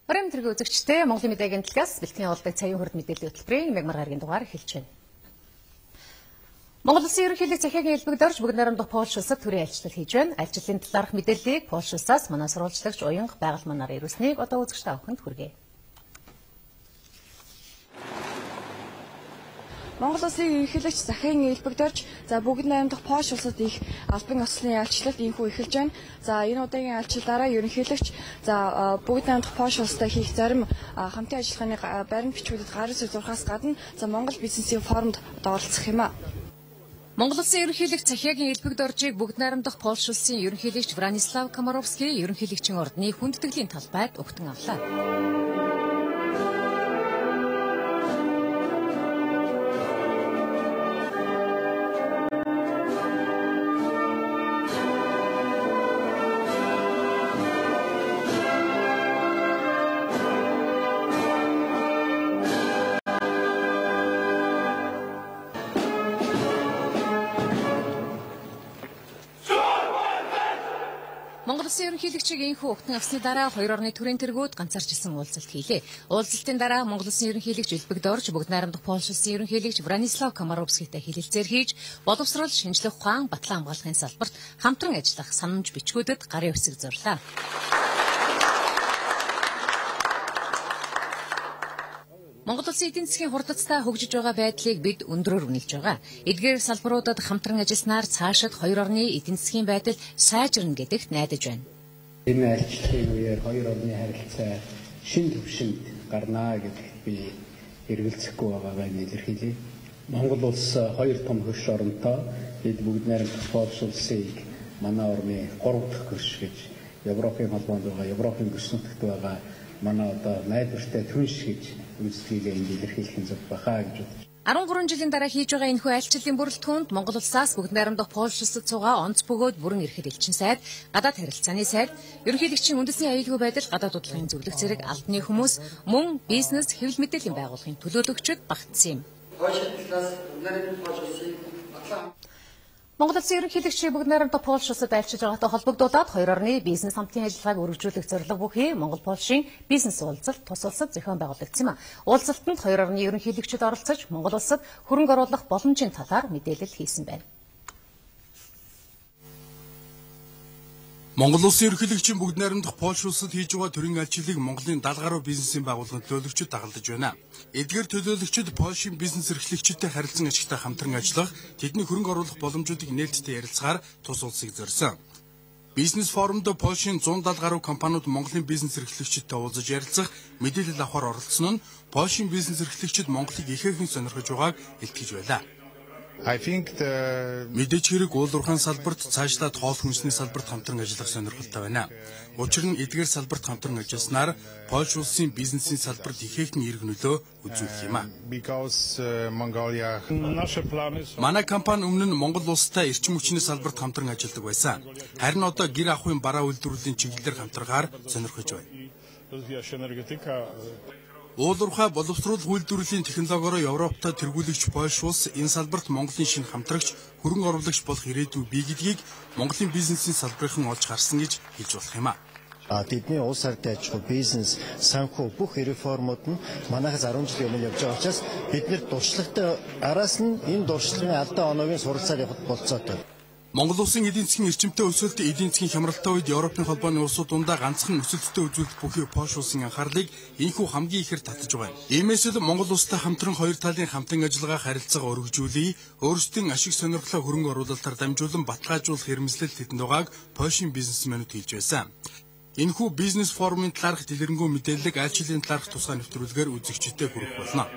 Орон тэрэг үзэгчтэй Монголын мэдээгийн талаас бэлтгэн явуулдаг цагийн хурд мэдээллийн хөтөлбөрийн мягмар гарагийн дугаар эхэлж байна. Монгол Улсын ерөнхийлөг захиагийн элбэгдэрч бүгд найрамдах Польш улсад төрийн айлчлал хийж байна. Айлчлалын талаарх мэдээллийг Польш улсаас манай сурвалжлагч Уянга байгаль манаар ирүүлсэнийг одоо үзэгчтэй авахынд хүргэе. Монгол Улсын ерөнхийлөгч захиагийн элбэгдэрч бүгд найрамдах Польш улсад их албан ёслолын айлчлалд инхүү эхэлж байна. Энэ удаагийн айлчлалаараа ерөнхийлөгч бүгд найрамдах Польш улстай хийх зарим хамтын ажиллагааны баримт бичгүүдэд гарал зурхаас гадна Монгол бизнесийн форумд оролцох юм а. Монгол Улсын ерөнхийлөгч захиагийн элбэгдэрчийг бүгд найрамдах Польш улсын ерөнхийлөгч Вранислав Комаровский ерөнхийлөгчийн ордны хүндэтгэлийн талбайд өгтөн авлаа. Монгол Улсын ерөнхийлөгчийг инхүү өгтөн авсны дараа хоёр орны төрийн тэргүүд ганцаарчилсан уулзалт хийлээ. Уулзалтын дараа Монгол Улсын ерөнхийлөгч элбэгдэрч бүгд найрамдах Польш улсын ерөнхийлөгч Вранислав Комаровскийтэй хэлэлцээр хийж, боловсрол, шинжлэх ухаан, батлан хамгаалахын салбарт хамтран ажиллах санамж бичгүүдэд гарын үсэг зорлоо. Монгол Улсын эдийн засгийн хурдцтай хөгжиж байгаа байдлыг бид өндрөөр үнэлж байгаа. Эдгээр салбаруудад хамтран ажилласнаар цаашид хоёр орны эдийн засгийн байдал сайжирна гэдэгт найдаж байна. Энэ айлчлалын үеэр хоёр орны харилцаа шин түвшинд гарнаа гэдэгт би эргэлзэхгүй байгаагаа илэрхийлье. Монгол улс хоёр том хөрш оронтой бид бүгд найрамдах Польш улсыг манай орны 3 дахь хөрш гэж Европын холбоонд байгаа, Европын гэрсэнтэгт байгаа манай одоо найдвартай түнш гэж үндэслэгээ илэрхийлэх нь зөв бахаа гэж бодож. 13 жилийн дараа хийж байгаа энэхүү айлчлалын бүрэлдэхүүнд Монгол улсаас бүгд найрамдах Польш улсад суугаа онц бөгөөд бүрэн эрхэл элчин сайд, гадаад харилцааны сайд, ерөнхийлөгчийн үндэсний аюулгүй байдал, гадаад удирдлагын зөвлөх зэрэг албаны хүмүүс, мөн бизнес, хэвлэл мэдээллийн байгууллагын төлөөлөгчид багтсан юм. Монгол Улсын ерөнхийлөгчийг бүгд найрамдах Польш улсад айлчилж байгаатай холбогдуулаад хоёр орны бизнес хамтын ажиллагааг өргөжүүлэх зорилго бүхий Монгол-Польшийн бизнес уулзалт тус улсад зохион байгуулагдсан юм. Уулзалтанд хоёр орны ерөнхийлөгчид оролцож Монгол улсад хөрөнгө оруулах боломжийн талаар мэдээлэл хийсэн байна. Монгол Улсын ерөнхийлөгчийн бүгд найрамдах Польш улсад хийж байгаа төрийн айлчлалыг Монголын 70 гаруй бизнесийн байгууллагын төлөөлөгчид дагалдаж байна. Эдгээр төлөөлөгчид Польшийн бизнес эрхлэгчидтэй харилцан ажигтай хамтран ажиллах, тэдний хөрөнгө оруулах боломжуудыг нээлттэй ярилцахаар тус улсыг зорьсон. Бизнес форумд Польшийн 170 гаруй компаниуд Монголын бизнес эрхлэгчидтэй уулзаж ярилцах, мэдээлэл авахар оролцсон нь Польшийн бизнес эрхлэгчид Монголыг ихээхэн сонирхож байгааг илтгэж байлаа. Мэдээж хэрэг уул уурхайн салбарт цаашлаад хоол хүнсний салбарт хамтран ажиллах сонирхолтой байна. Учир нь эдгээр салбарт хамтран ажилласнаар Польш улсын бизнесийн салбарт ихээхэн эерэг нөлөө үзүүлэх юм а. Манай компани өмнө нь Монгол улстай эрчим хүчний салбарт хамтран ажилладаг байсан. Харин одоо гэр ахуйн бараа үйлдвэрлэлийн чиглэлээр хамтаргаар сонирхож байна. Уулуурхай боловсруулах үйлдвэрлэлийн технологиороо Европтой тэргүүлэгч Польш улс энэ салбарт Монголын шинэ хамтрагч, хөрөнгө оруулагч болох ирээдүй бий гэдгийг Монголын бизнесийн салбарын олж харсан гэж хэлж болох юм а. Тэдний улс орд аж ахуй, бизнес, санхүү бүх реформууд нь манайхаас 10 жилийн өмнө явж байгаа учраас бид нэр дуршлагтай араас нь энэ дуршлагын алдаа оноогийн суралцаад явах болцоотой. Монгол улсын эдийн засгийн эрчимтэй өсөлт, эдийн засгийн хямралтай үед Европын холбооны улсууд дундаа ганцхан өсөлттэй үзүүлэх бүхий Польш улсын анхаарлыг инхүү хамгийн ихээр татаж байгаа юм. Иймээс л Монгол улстай хамтран хоёр талын хамтан ажиллагаа харилцаагаа өргөжүүлээ, өөрсдийн ашиг сонирхлоо хөрөнгө оруулалтаар дамжуулан баталгаажуулах эрмэлзэл тэдэнд байгааг Польшийн бизнесмэнүүд хэлж байсан. Энэхүү бизнес форумын талаарх дэлгэрэнгүй мэдээллийг айлчлалын талаарх тусгай нэвтрүүлгээр үзэгчдэд хүргэх болно.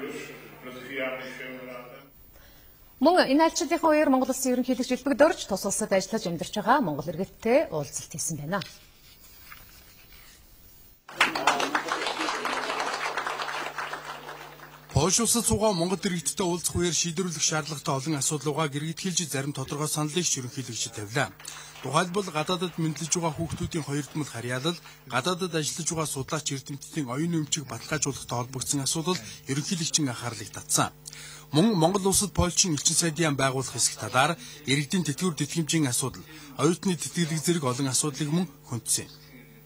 Мөн энэ айлчлалынхаа үеэр Монгол Улсын ерөнхийлөгч элбэгдэрч тус улсад ажиллаж амьдарч байгаа Монгол иргэдтэй уулзалт хийсэн байна. Польш улсад суугаа Монгол иргэдтэй уулзах үеэр шийдвэрлэх шаардлагатай олон асуудлуугаа гэрэгдэлж зарим тодорхой саналыг ерөнхийлөгчид тавилаа. Тухайлбал гадаадад мэдлэж байгаа хүүхдүүдийн хоёрдмол харьяалал, гадаадад ажиллаж байгаа судлаач эрдэмтдийн оюун өмчийг баталгаажуулахтай холбогдсон асуудал ерөнхийлөгчийн анхаарлыг татсан. Мөн Монгол улсад Польшийн элчин сайдын байгуулах хэсэг талаар иргэдийн тэтгэвэр тэтгэмжийн асуудал, оюутны тэтгэлэг зэрэг олон асуудлыг мөн хөндсөн.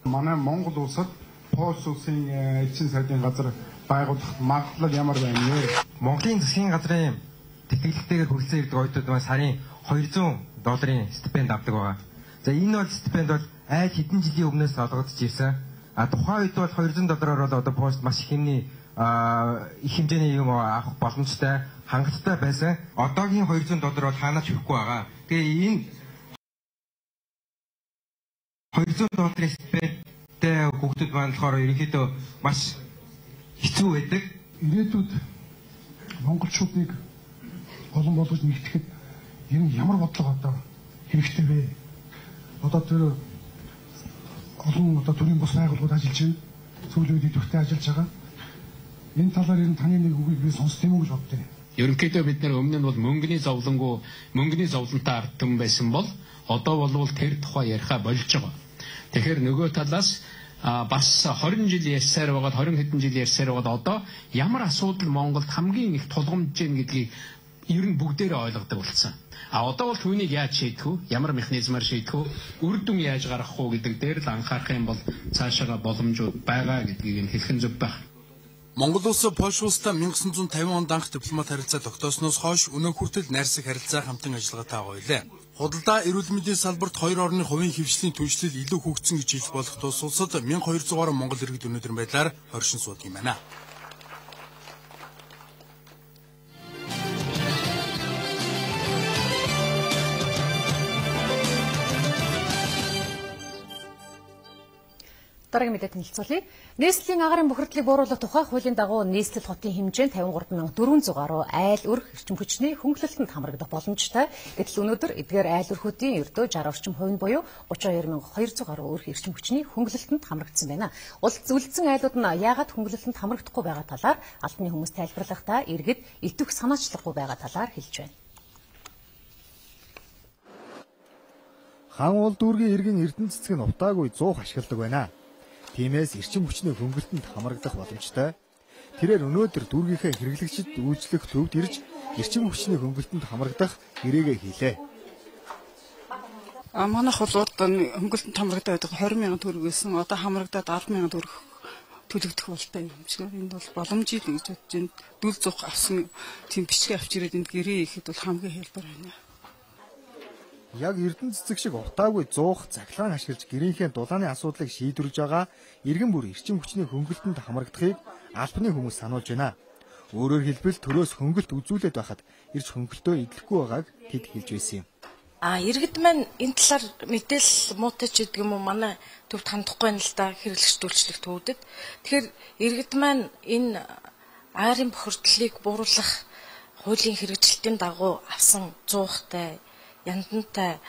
Манай Монгол улсад Польш улсын элчин сайдын газар байгуулах магадлал ямар байна вэ? Монголын засгийн газрын тэтгэлэгтэйгээр хүрэлцэн ирдэг оюутнууд маань сарын $200 стипенд авдаг байгаа. За энэ бол стипенд бол айл хэдэн жилийн өмнөөс олгогдож ирсэн. Тухайн үед бол $200-оор бол одоо Польшд маш их хэмжээний юм авах боломжтой, хангалттай байсан. Одоогийн $200 бол хаанаач өгөхгүй байгаа. Тэгээ энэ $200 стипендтэй хүүхдүүд маань болохоор ерөнхийдөө маш хэцүү байдаг. Ирээдүйд монголчуудыг олон болгож нэгтгэхэд ер нь ямар бодлого одоо хэрэгтэй вэ? Одоо тэр олон төрийн бус байгууллагууд ажиллаж байна. Сүүлийн үед идэвхтэй ажиллаж байгаа. Энэ талаар ер нь таны нэг үгийг би сонсох юм уу гэж боддоо. Ерөнхийдөө бид нэр өмнө нь бол мөнгөний зовлонтой ардтан байсан бол одоо болвол тэр тухай яриха болж байгаа. Тэгэхээр нөгөө талаас бас 20 жил ярьсаар байгаад 20 хэдэн жил ярьсаар байгаад одоо ямар асуудал Монголд хамгийн их тулгамдж байна гэдгийг ер нь бүгдээрээ ойлгодог болсон. Одоо бол түүнийг яаж шийдэх вэ? Ямар механизмаар шийдэх вэ? Үр дүн яаж гаргах вэ гэдэг дээр л анхаарах юм бол цаашаа боломжууд байгаа гэдгийг хэлхэн зөв байх. Монгол улс Польш улстай 1950 онд анх дипломат харилцаа тогтоосноос хойш өнөө хүртэл найрсаг харилцаа хамтан ажиллагаатай байлаа. Худалдаа эрүүл мэндийн салбарт 2 орны хувийн хөвшлийн түншлэл илүү хөгжсөн гэж хэлэх болох тус улсад 1200 гаруй монгол иргэд өнөөдөр байдлаар хоршин суудаг юм байна. Дараагийн мэдээлэл хэлцүүлье. Нийслэлийн агарын бохирдлыг бууруулах тухай хуулийн дагуу нийслэл хотын хэмжээ 53,400 гаруй айл өрх эрчим хүчний хөнгөлөлтөнд хамрагдах боломжтой. Гэтэл өнөөдөр эдгээр айл өрхүүдийн ердөө 60 орчим хувь нь буюу 32,200 гаруй өрх эрчим хүчний хөнгөлөлтөнд хамрагдсан байна. Үлдсэн айлууд нь яагаад хөнгөлөлтөнд хамрагдахгүй байгаа талаар албаны хүмүүс тайлбарлахдаа иргэд итвэх санаачлахгүй байгаа талаар хэлж байна. Хан уул дүүргийн иргэн эрдэнэ цэцэг нь утаагүй 100 ашигладаг байна. Тиймээс эрчим хүчний хөнгөлөлтөнд хамрагдах боломжтой. Тэрээр өнөөдөр дүүргийнхээ хэрэглэгчид үйлчлэх төвд ирж эрчим хүчний хөнгөлөлтөнд хамрагдах гэрээгээ хийлээ. Манайх бол хөнгөлөлтөнд хамрагдаад байгаа 20,000 төгрөг байсан. Одоо хамрагдаад 10,000 төгрөг төлөгдөх болтой юм шиг. Энд бол боломжийг гэж бодож байна. Дүл зух авсан тийм бичгээ авч ирээд энд гэрээ хийхэд бол хамгийн хэлбэр байна. Яг эрдэнэ цэцэг шиг утаагүй 100 захлаан ашиглаж гэрийнхээ дулааны асуудлыг шийдвэрлэж байгаа иргэн бүр эрчим хүчний хөнгөлөлтөнд хамрагдахыг албаны хүмүүс сануулж байна. Өөрөөр хэлбэл төрөөс хөнгөлт үзүүлээд байхад ирж хөнгөлтөө идэлхгүй байгааг тэд хэлж байсан юм. Иргэд маань энэ талаар мэдээлэл муутай ч гэдэг юм уу манай төвд хандахгүй байна л да хэрэглэгч үйлчлэх төвдөд. Тэгэхээр иргэд маань энэ агарын бохирдлыг бууруулах хуулийн хэрэгжилтийн дагуу авсан 100-тай яндантай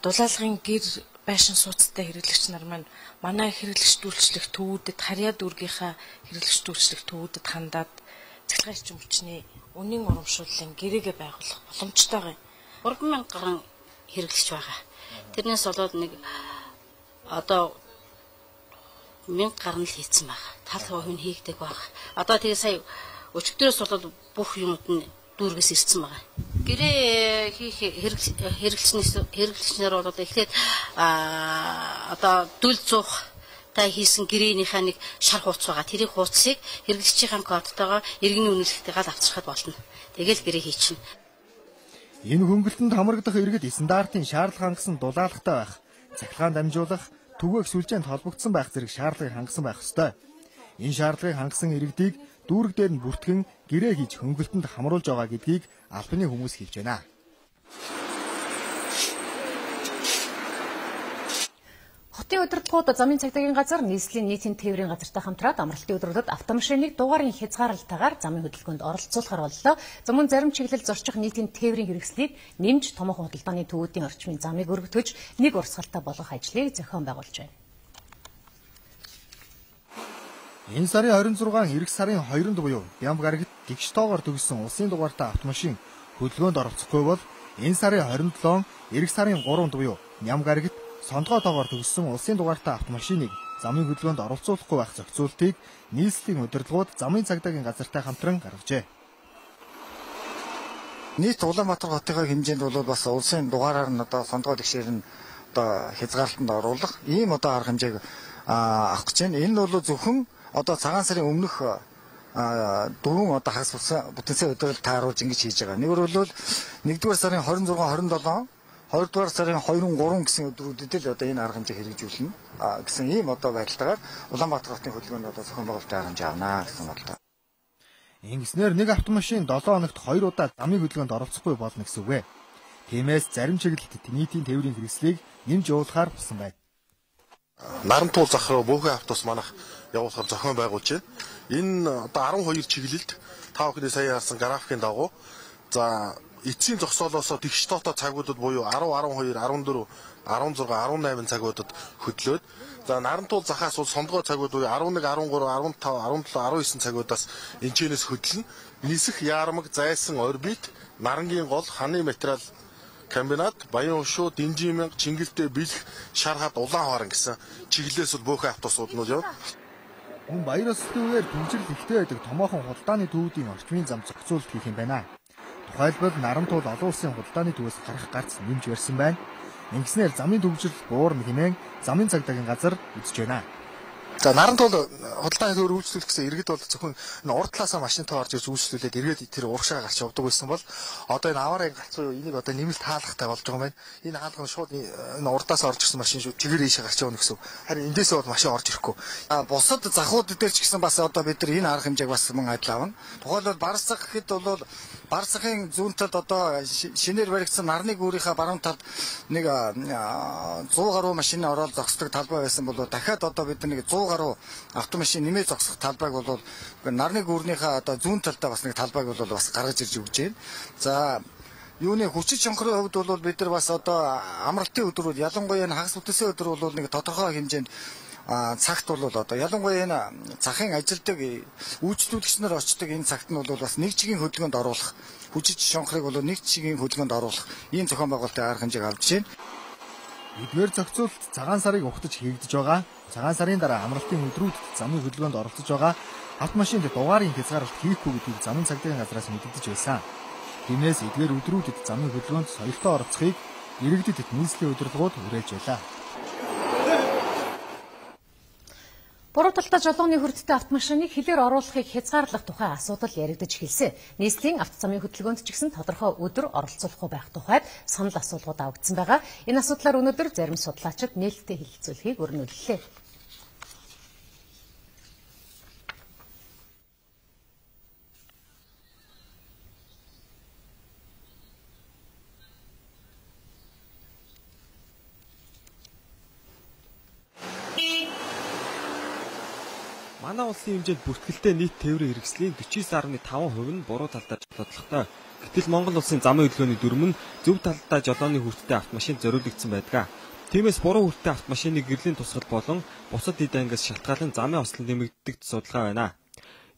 дулаалгын гэр байшин сууцтай хэрэглэгч нар маань манай хэрэглэгч үйлчлэх төвүүдэд харьяа дүүргийнхаа хэрэглэгч үйлчлэх төвүүдэд хандаад цахилгаан эрчим хүчний үнийн урамшууллын гэрээгээ байгуулах боломжтой юм. 3,000 гаруй хэрэглэгч байгаа. Тэрнээс болоод нэг одоо 1000 гаруй л хийцэн байгаа. Тал хувь нь хийгдэг байгаа. Одоо тэгээ сая өчигдөрөөс болоод бүх юмуд нь дүүргээс ирсэн байгаа. Гэрээ хийх хэрэглэгчнэр бол одоо эхлээд одоо дүл зуух та хийсэн гэрээнийхээ нэг шар хууц байгаа. Тэрийг хууцыг хэрэглэгчийн кодтойгоо иргэний үнэлэхтэйгээр авчрахад болно. Тэгэл гэрээ хийчихнэ. Энэ хөнгөлөлтөнд хамрагдах иргэд стандартын шаардлага хангасан дулаалгатай байх, цахилгаан дамжуулах, түгээх сүлжээнд холбогдсон байх зэрэг шаардлагыг хангасан байх ёстой. Энэ шаардлагыг хангасан иргэдийг дүүрэг дээр нь бүртгэн гэрээ хийж хөнгөлөлтөнд хамруулж байгаа гэдгийг албаны хүмүүс хэлж байна. Хотын удирдлагууд замын цагдаагийн газар нийслэлийн нийтийн тээврийн газартай хамтраад амралтын өдрүүдэд автомашиныг дугаарын хязгаарлалтаагаар замын хөдөлгөөнд оролцуулахар боллоо. За мөн зарим чиглэл зорчих нийтийн тээврийн хэрэгслийг нэмж томоохон худалдааны төвүүдийн орчмын замыг өргөтгөж нэг урсгалтай болгох ажлыг зохион байгуулж байна. Энэ сарын 26-нд эх сарын 2-нд буюу Бямб гарагт гэгч тоогоор төгссөн улсын дугаартай автомашин хөдөлгөөнд оролцохгүй бол энэ сарын 27-нд эх сарын 3-нд буюу Ням гарагт сондгоо тоогоор төгссөн улсын дугаартай автомашиныг замын хөдөлгөөнд оролцуулахгүй байх зохицуултыг нийслэлийн удирдлагууд замын цагдаагийн газартай хамтран гаргажээ. Нийт Улаанбаатар хотын хэмжээнд бол бас улсын дугаараар нь одоо сондгоо тэгшээр нь одоо хязгаарлалтанд оруулах ийм одоо арга хэмжээг авах гэж байна. Энэ бол зөвхөн одоо цагаан сарын өмнөх дөрвөн одоо хагас бүтэнсээ өдрөөр тааруулж ингэж хийж байгаа. Нэгэр бол 1-р сарын 26, 27, 2-р сарын 2, 3 гэсэн өдрүүдэд л одоо энэ арга хэмжээ хэрэгжүүлнэ гэсэн ийм одоо байдалтайгаар Улаанбаатар хотын хөдөлгөөнд одоо зохион байгуулалтын арга хэмжээ авнаа гэсэн бодлоо. Ингэснээр нэг автомашин 7 хоногт 2 удаа замын хөдөлгөөнд оролцохгүй болно гэсэн үг. Тиймээс зарим чиглэлд нийтийн тээврийн хэрэгслийг нэмж явуулахаар болсон байна. Нарантуул зах руу бөөхөн автобус манах явуулахар зохион байгуулж байна. Энэ одоо 12 чиглэлд та бүхний сая харсан графикийн дагуу за эцсийн зогсоолоос тэгш тоотой цагуудад буюу 10, 12, 14, 16, 18 цагуудад хөдлөөд за Нарантуул захаас бол сондгоо цагууд буюу 11, 13, 15, 17, 19 цагуудаас энэчнээс хөдлөн нисэх яармаг, зайсан, орбит, нарангийн гол, ханы материал комбинат, Баян хушуу, Динжимэн, Чингэлтэй, Бэлх, Шархад, Улаанхааран гэсэн чиглэлээс бол бөөхөн автобусууд нь яв. Мөн баяр ёслолтын үеэр түнжрэл ихтэй байдаг томоохон худалдааны төвүүдийн орчмын зам зохицуулалт хийх юм байна. Тухайлбал Нарантуул олон улсын худалдааны төвөөс гарах гарц нэмж барьсан байна. Ингэснээр замын төвжирэл буурна хэмээн замын цагдаагийн газар үзэж байна. За Нарантуул худалдааны төвөр үйлчлүүлэх гэсэн иргэд бол зөвхөн энэ урд талаасаа машинтай орж ирж үйлчлүүлээд эргээд тэр урагшаа гарч явдаг байсан бол одоо энэ аваарай галцуу энийг одоо нэмэлт хаалгатай болж байгаа юм байна. Энэ хаалга нь шууд энэ урдаас орж ирсэн машин шүү чигээр ийшээ гарч явна гэсэн. Харин эндээсээ бол машин орж ирэхгүй. Бусад захууд дээр ч гэсэн бас одоо бид нар энэ арга хэмжээг бас мөн адил авна. Тухайлбал Барсах гэхэд бол Барсахын зүүн талд одоо шинээр баригдсан нарны гүүрийнхаа баруун талд нэг 100 гаруй машины ороод зогсдог талбай байсан бол дахиад одоо бид нэг 100 гаруй автомашин нэмээд зогсох талбайг бол нарны гүүрнийхээ одоо зүүн талдаа бас нэг талбайг бол бас гаргаж ирж өгч байна. За юуны хүчит чонхрын хувьд бол бид нар бас одоо амралтын өдрүүд ялангуяа энэ хагас бүтэнсийн өдөр бол нэг тодорхой хэмжээнд цагт бол одоо ялангуяа энэ захын ажилтдаг үйлчлүүлэгч нар очдог энэ цагт нь бол бас нэг чигийн хөдөлгөөнд оруулах хүчит чонхрыг бол нэг чигийн хөдөлгөөнд оруулах ийм зохион байгуулалтын арга хэмжээг авч байна. Эдгээр зохицуулалт цагаан сарыг ухтаж хийгдэж байгаа. Цагаан сарын дараа амралтын өдрүүдэд замын хөдөлгөөнд оролцож байгаа автомашинд дугаарыг хязгаарлалт хийхгүй гэдгийг замын цагдаагийн газраас мэдэгдэж байсан. Тиймээс эдгээр өдрүүдэд замын хөдөлгөөнд соёлтой оролцохыг иргэдэд нийслэлийн удирдлагууд уриалж байлаа. Буруу талтай жолооны хүрдтэй автомашиныг хилээр оруулахыг хязгаарлах тухай асуудал яригдж эхэлсэн. Нийслэлийн автозамын хөдөлгөөнд ч гэсэн тодорхой өдөр оролцуулахгүй байх тухайд санал асуулгууд авагдсан байгаа. Энэ асуудлаар өнөөдөр зарим судлаачид нээлттэй хэлэлцүүлэхийг өрнүүллээ. Манай улсын хэмжээнд бүртгэлтэй нийт тээврийн хэрэгслийн 49.5% нь буруу талдаа жолоодлоготой. Гэтэл Монгол улсын замын хөдөлгөөний дүрм нь зөв талдаа жолооны хүрттэй автомашин зориулагдсан байдаг. Тиймээс буруу хүрттэй автомашиныг гэрлийн тусгал болон бусад эд ангиас шалтгаалan замын ослон нэмэгддэг судалгаа байна.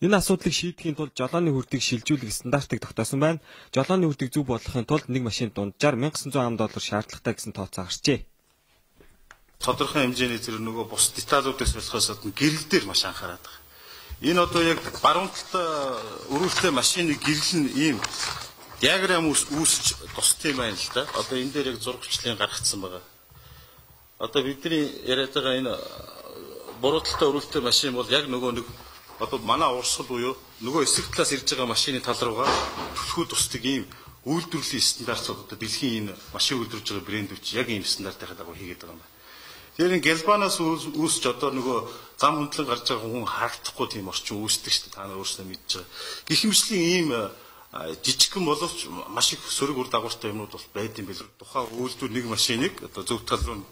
Энэ асуудлыг шийдэхийн тулд жолооны хүртийг шилжүүлэх стандартыг тогтоосон байна. Жолооны хүртийг зөв болгохын тулд нэг машин дунджаар $1900 шаардлагатай гэсэн тооцоо гарчээ. Тодорхой хэмжээний зэрэг нөгөө бус деталуудаас болохоос гадна гэрэл дээр маш анхаарат байгаа. Энэ одоо яг баруун талд өрүүлтэй машины гэрэл нь ийм диаграм үүсэж тусдаг юм байна л да. Одоо энэ дээр яг зурагчлалын гаргацсан байгаа. Одоо бидний яриад байгаа энэ буруу талтай өрүүлтэй машин бол яг нөгөө нэг одоо манай урсгал буюу нөгөө эсрэг талаас ирж байгаа машины тал руугаа түлхүү тусдаг ийм үйлдвэрлэлийн стандартууд одоо дэлхийн энэ машин үйлдвэрлэж байгаа брэндүүд яг ийм стандартын дагуу хийгээд байгаа юм байна. Тэгэхээр Гэлбанаас үүсч одоо нөгөө зам хөндлөн гарч байгаа хүн харагдахгүй тийм орчин үүсдэг шүү дээ. Та нар өөрсдөө мэдж байгаа. Гэхмэчлийн ийм жижигхэн боловч маш их сөрөг үр дагавартай юмнууд бол байд юм бэл. Тухайн үйлдвэр нэг машиныг одоо зөв тал руу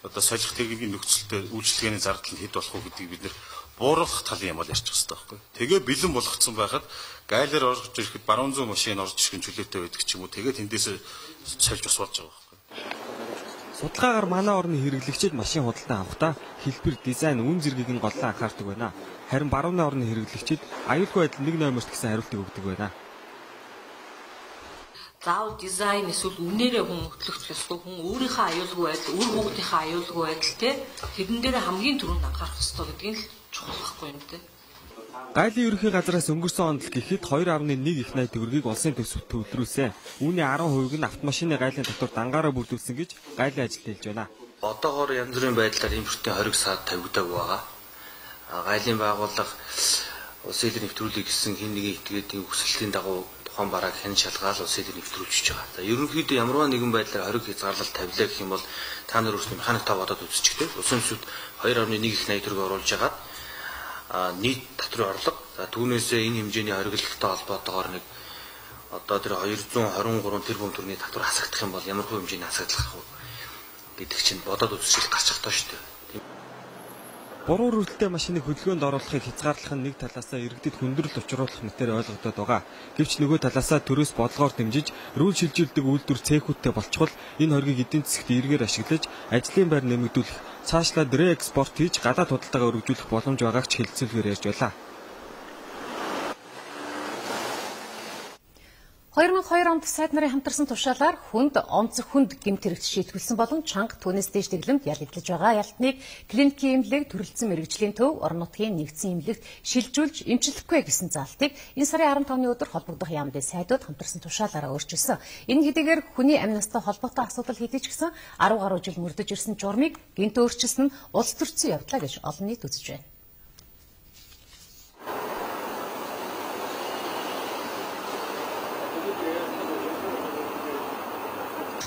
одоо солих техникийн нөхцөлтэй үйлчлэгээний зардал нь хэд болох вэ гэдгийг бид нэр бууруулах талын юм бол ярьчих хэрэгтэй байхгүй. Тэгээ бэлэн болгоцсон байхад гайлаар орж ирэхэд баруун зүүн машин орж ирэх нь чөлөөтэй байдаг ч юм уу. Тэгээ тэндээс сольж бас болж байгаа байхгүй. Судалгаагаар манай орны хэрэглэгчид машин худалдан авахдаа хэлбэр, дизайн, үн зэргийг нь голлон анхаардаг байна. Харин барууны орны хэрэглэгчид аюулгүй байдал 1 номерт гэсэн хариултыг өгдөг байна. Заавал дизайн эсвэл үнээрээ хүн хөтлөх ёсгүй, хүн өөрийнхөө аюулгүй байдал, үр хүүхдийнхээ аюулгүй байдал те тэрэн дээр хамгийн түрүүнд анхаарах ёстой гэдгийг л чухал байхгүй юм те. Гайлын ерөнхий газраас өнгөрсөн онд л гэхэд 2.1 их найт төгрөгийг улсын төсөвт төвлөрүүлсэн. Үүний 10% нь автомашины гайлын татвар дангаараа бүрдүүлсэн гэж гайлын ажилд хэлж байна. Одоогоор янз бүрийн байдлаар импортын хориг саад тавигддаг байгаа. Гайлын байгууллага улсын илэр нэвтрүүлэх гэсэн хин нэгэн этгээдийн өсөлтийн дагуу тухайн барааг хэн шалгаал улсын илэр нэвтрүүлж байгаа. За ерөнхийдөө ямарваа нэгэн байдлаар хориг хязгаарлалт тавилаа гэх юм бол та нар өөрсдөө механик та бодоод үзчихтэй. Улсын төсөвд 2.1 их 80 төгрөг оруулж агаад нийт татврын орлого за түүнээсээ энэ хэмжээний хориглолттой холбоотойгоор нэг одоо тэр 223 тэрбум төгрөгийн татвар хасагдах юм бол ямар хувь хэмжээний хасагдлах вэ гэдэг чинь бодоод үзчихэл гарч чадах шүү дээ. Буруу үргэлжлэлтэй машиныг хөдөлгөөнд оруулахыг хязгаарлах нь нэг талаасаа иргэдэд хүндрэл учруулах мэтээр ойлгогдоод байгаа. Гэвч нөгөө талаасаа төрөөс бодлогоор дэмжиж рүүл шилжүүлдэг үйлдвэр цехүүдтэй болчихвол энэ хоргийг эдийн засагт эргээр ашиглаж ажлын байр нэмэгдүүлэх, цаашлаад реэкспорт хийж гадаад худалдаагаа өргөжүүлэх боломж байгааг ч хэлэлцүүлгээр ярьж байлаа. 2002 онд сайд нарын хамтарсан тушаалаар хүнд онцгой хүнд гэмт хэрэгт шийтгүүлсэн болон чанга түүнээс дээш дэглэмд ялагдж байгаа ялтныг клиникийн эмнэлэг төрөлцсөн мэрэгжлийн төв орон нутгийн нэгдсэн эмнэлэгт шилжүүлж эмчлэхгүй гэсэн заалтыг энэ сарын 15-ны өдөр холбогдох яамны сайдууд хамтарсан тушаалаараа өөрчилсөн. Энэ хэдийгээр хүний амь настай холбоотой асуудал хэдий ч гэсэн 10 гаруй жил мөрдөж ирсэн журмыг гэнт өөрчилсөн нь улс төрсөн явдлаа гэж олон нийт үзэж байна.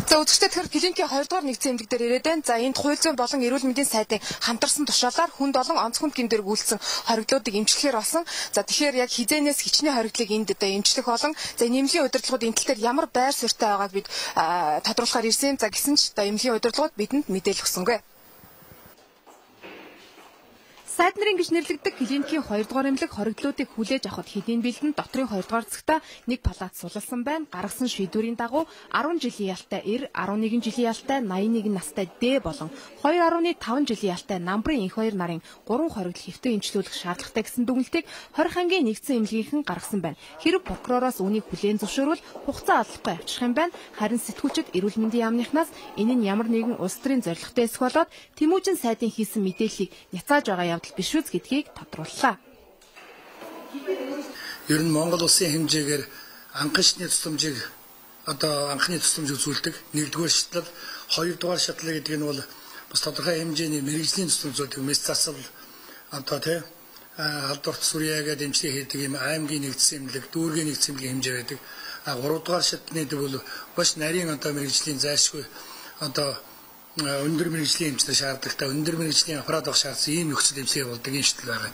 За үзэгчдээ тэгэхээр клиникийн 2 дугаар нэгдсэн эмнэлэг дээр ирээд байна. За энд хууль зүйн болон эрүүл мэндийн сайдын хамтарсан тушаалаар хүнд болон онц хүнд гэмтэрэг үйлдсэн хориглоодыг эмчлэхээр болсон. За тэгэхээр яг хизээнээс хичнээн хориглыг энд одоо эмчлэх болон за нэмлийн удирдлагууд энэ тал дээр ямар байр суурьтай байгааг бид тодруулахаар ирсэн. За гэсэн ч одоо эмнэлгийн удирдлагууд бидэнд мэдээлэл өгсөнгүй. Сайд нарын гэж нэрлэгдэх клиникийн 2 дугаар эмнэлэг хориглоодыг хүлээж авахд хэдийн бэлдэн дотрын 2 дугаар цагта нэг палат сулласан байна. Гаргасан шийдвэрийн дагуу 10 жилийн ялтай Эр, 11 жилийн ялтай 81 настай Д болон 2.5 жилийн ялтай Намбарын энх 2 нарын 3 хориглол хэвтэн эмчлүүлэх шаардлагатай гэсэн дүгнэлтийг 20 хангийн нэгдсэн эмнэлгийнхэн гаргасан байна. Хэрэв прокуророос үнийг хүлээн зөвшөөрвөл хугацаа олохгүй авчрах юм байна. Харин сэтгүүлчид эрүүл мэндийн яамныхнаас энэ нь ямар нэгэн улс төрийн зорилготой эсэх болоод Тэмүүжин сайдын хийсэн мэдээллийг няцааж байгаа явдал биш үз гэдгийг тодрууллаа. Ер нь Монгол улсын хэмжээгээр анхны тусламжийг анхны тусламж үзүүлдэг. 1-р шатлал, 2-р шатлал гэдэг нь бол бас тодорхой хэмжээний мэрэгжлийн тусламжуудыг мэс засал халдварт сүрьяагаад эмчилгээ хийдэг юм аймгийн нэгдсэн эмнэлэг, дүүргийн нэгдсэн эмнэлгийн хэмжээ байдаг. 3-р шатлалны дэг бол бас нарийн мэрэгжлийн зайлшгүй өндөр мэрэгжлийн эмчилгээ шаардлагатай, өндөр мэрэгжлийн аппарат авах шаардсан ийм нөхцөл эмчилгээ болдог энэ шийдэл байгаа.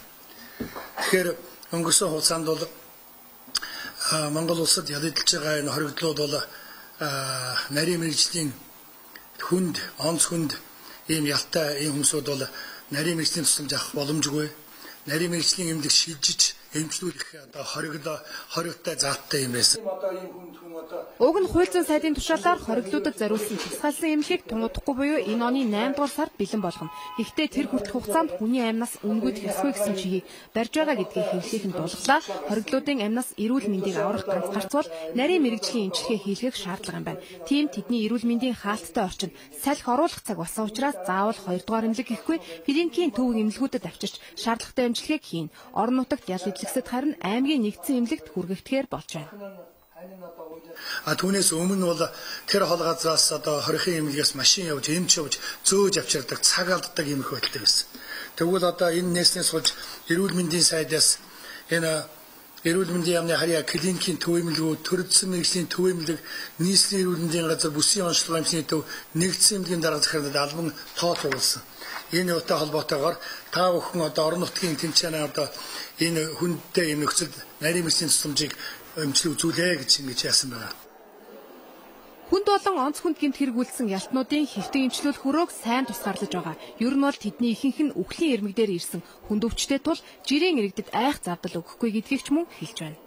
Тэгэхээр өнгөрсөн хугацаанд бол Монгол улсад ялагдж байгаа энэ хоригдлууд бол нарийн мэрэгжлийн хүнд, онц хүнд ийм ялтай ийм хүмүүсүүд бол нарийн мэрэгжлийн тусламж авах боломжгүй. Нарийн мэрэгжлийн эмнэлэг шилжиж эмчлүүлэх хоригтой заалттай юм байсан. Уг нь хууль зүйн сайдын тушаалаар хориглуудад зориулсан тусгаалсан эмнэлгийг тунуудахгүй буюу энэ оны 8 дугаар сард бэлэн болгоно. Гэхдээ тэр хүртэх хугацаанд хүний амнаас өнгөдөх ёсгүй гэсэн чигийг барьж байгаа гэдгийг хэлхийг нь дуулгалаа. Хориглуудын амнаас эрүүл мэндийг аврах ганц гарцвал нарийн мэрэгжлийн эмчилгээ хийлгэх шаардлага юм байна. Тийм тэдний эрүүл мэндийн хаалттай орчинд салхи оруулах цаг болсон учраас заавал 2 дугаар эмнэлэг гэхгүй клиникийн төв эмнэлгүүдэд авчирч шаардлагатай эмчилгээг хийн. Орон нутагт ял эдлэгсэд харин аймгийн нэгдсэн эмнэлэгт хүргэхдгээр болж байна. Түүнээс өмнө бол тэр хол газраас хорихын эмнэлгээс машин явж, эмч явж, зөөж авчирдаг, цаг алддаг юм их байдалтай байсан. Тэгвэл энэ нээснээс болж эрүүл мэндийн сайдаас энэ эрүүл мэндийн яамны харьяа клиникийн төв эмнэлгүүд, төрөлцсөн мэрэгжлийн төв эмнэлэг, нийслэлийн эрүүл мэндийн газар, бүсийн онцлог эмчний төв, нэгдсэн эмнэлгийн дарга захирлууд албан тооцоолсон. Энэ юутай холбоотойгоор та бүхэн орон нутгийн тэмцээнэ энэ хүндтэй юм нөхцөлд нарийн мэрэгжлийн тусламжийг эмчилгээ үзүүлээ гэж ингэж яасан байна. Хүнд болон онц хүнд гэмт хэрэгүүлсэн ялтнуудын хэвтэн эмчлүүлэх хөрөөг сайн тусгаарлаж байгаа. Ер нь бол тэдний ихэнх нь үхлийн ирмэгдээр ирсэн хүнд өвчтэй тул жирийн иргэдэд айх завдал өгөхгүй гэдгийг ч мөн хэлж байна.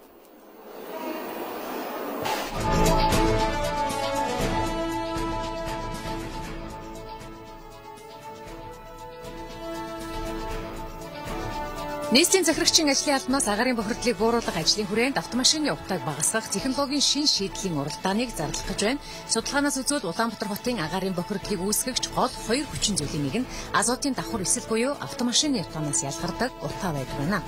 Нийслэлийн захирагчийн ажлын албанаас агаарын бохирдлыг бууруулах ажлын хүрээнд автомашины утгааг багасгах технологийн шин шийдлийн уралдааныг зарлах гэж байна. Судалгаанаас үзвэл Улаанбаатар хотын агаарын бохирдлыг үүсгэгч гол 2 хүчин зүйлийн нэг нь азотын давхар эсэл буюу автомашины утгаанаас ялгардаг утаа байдаг байна.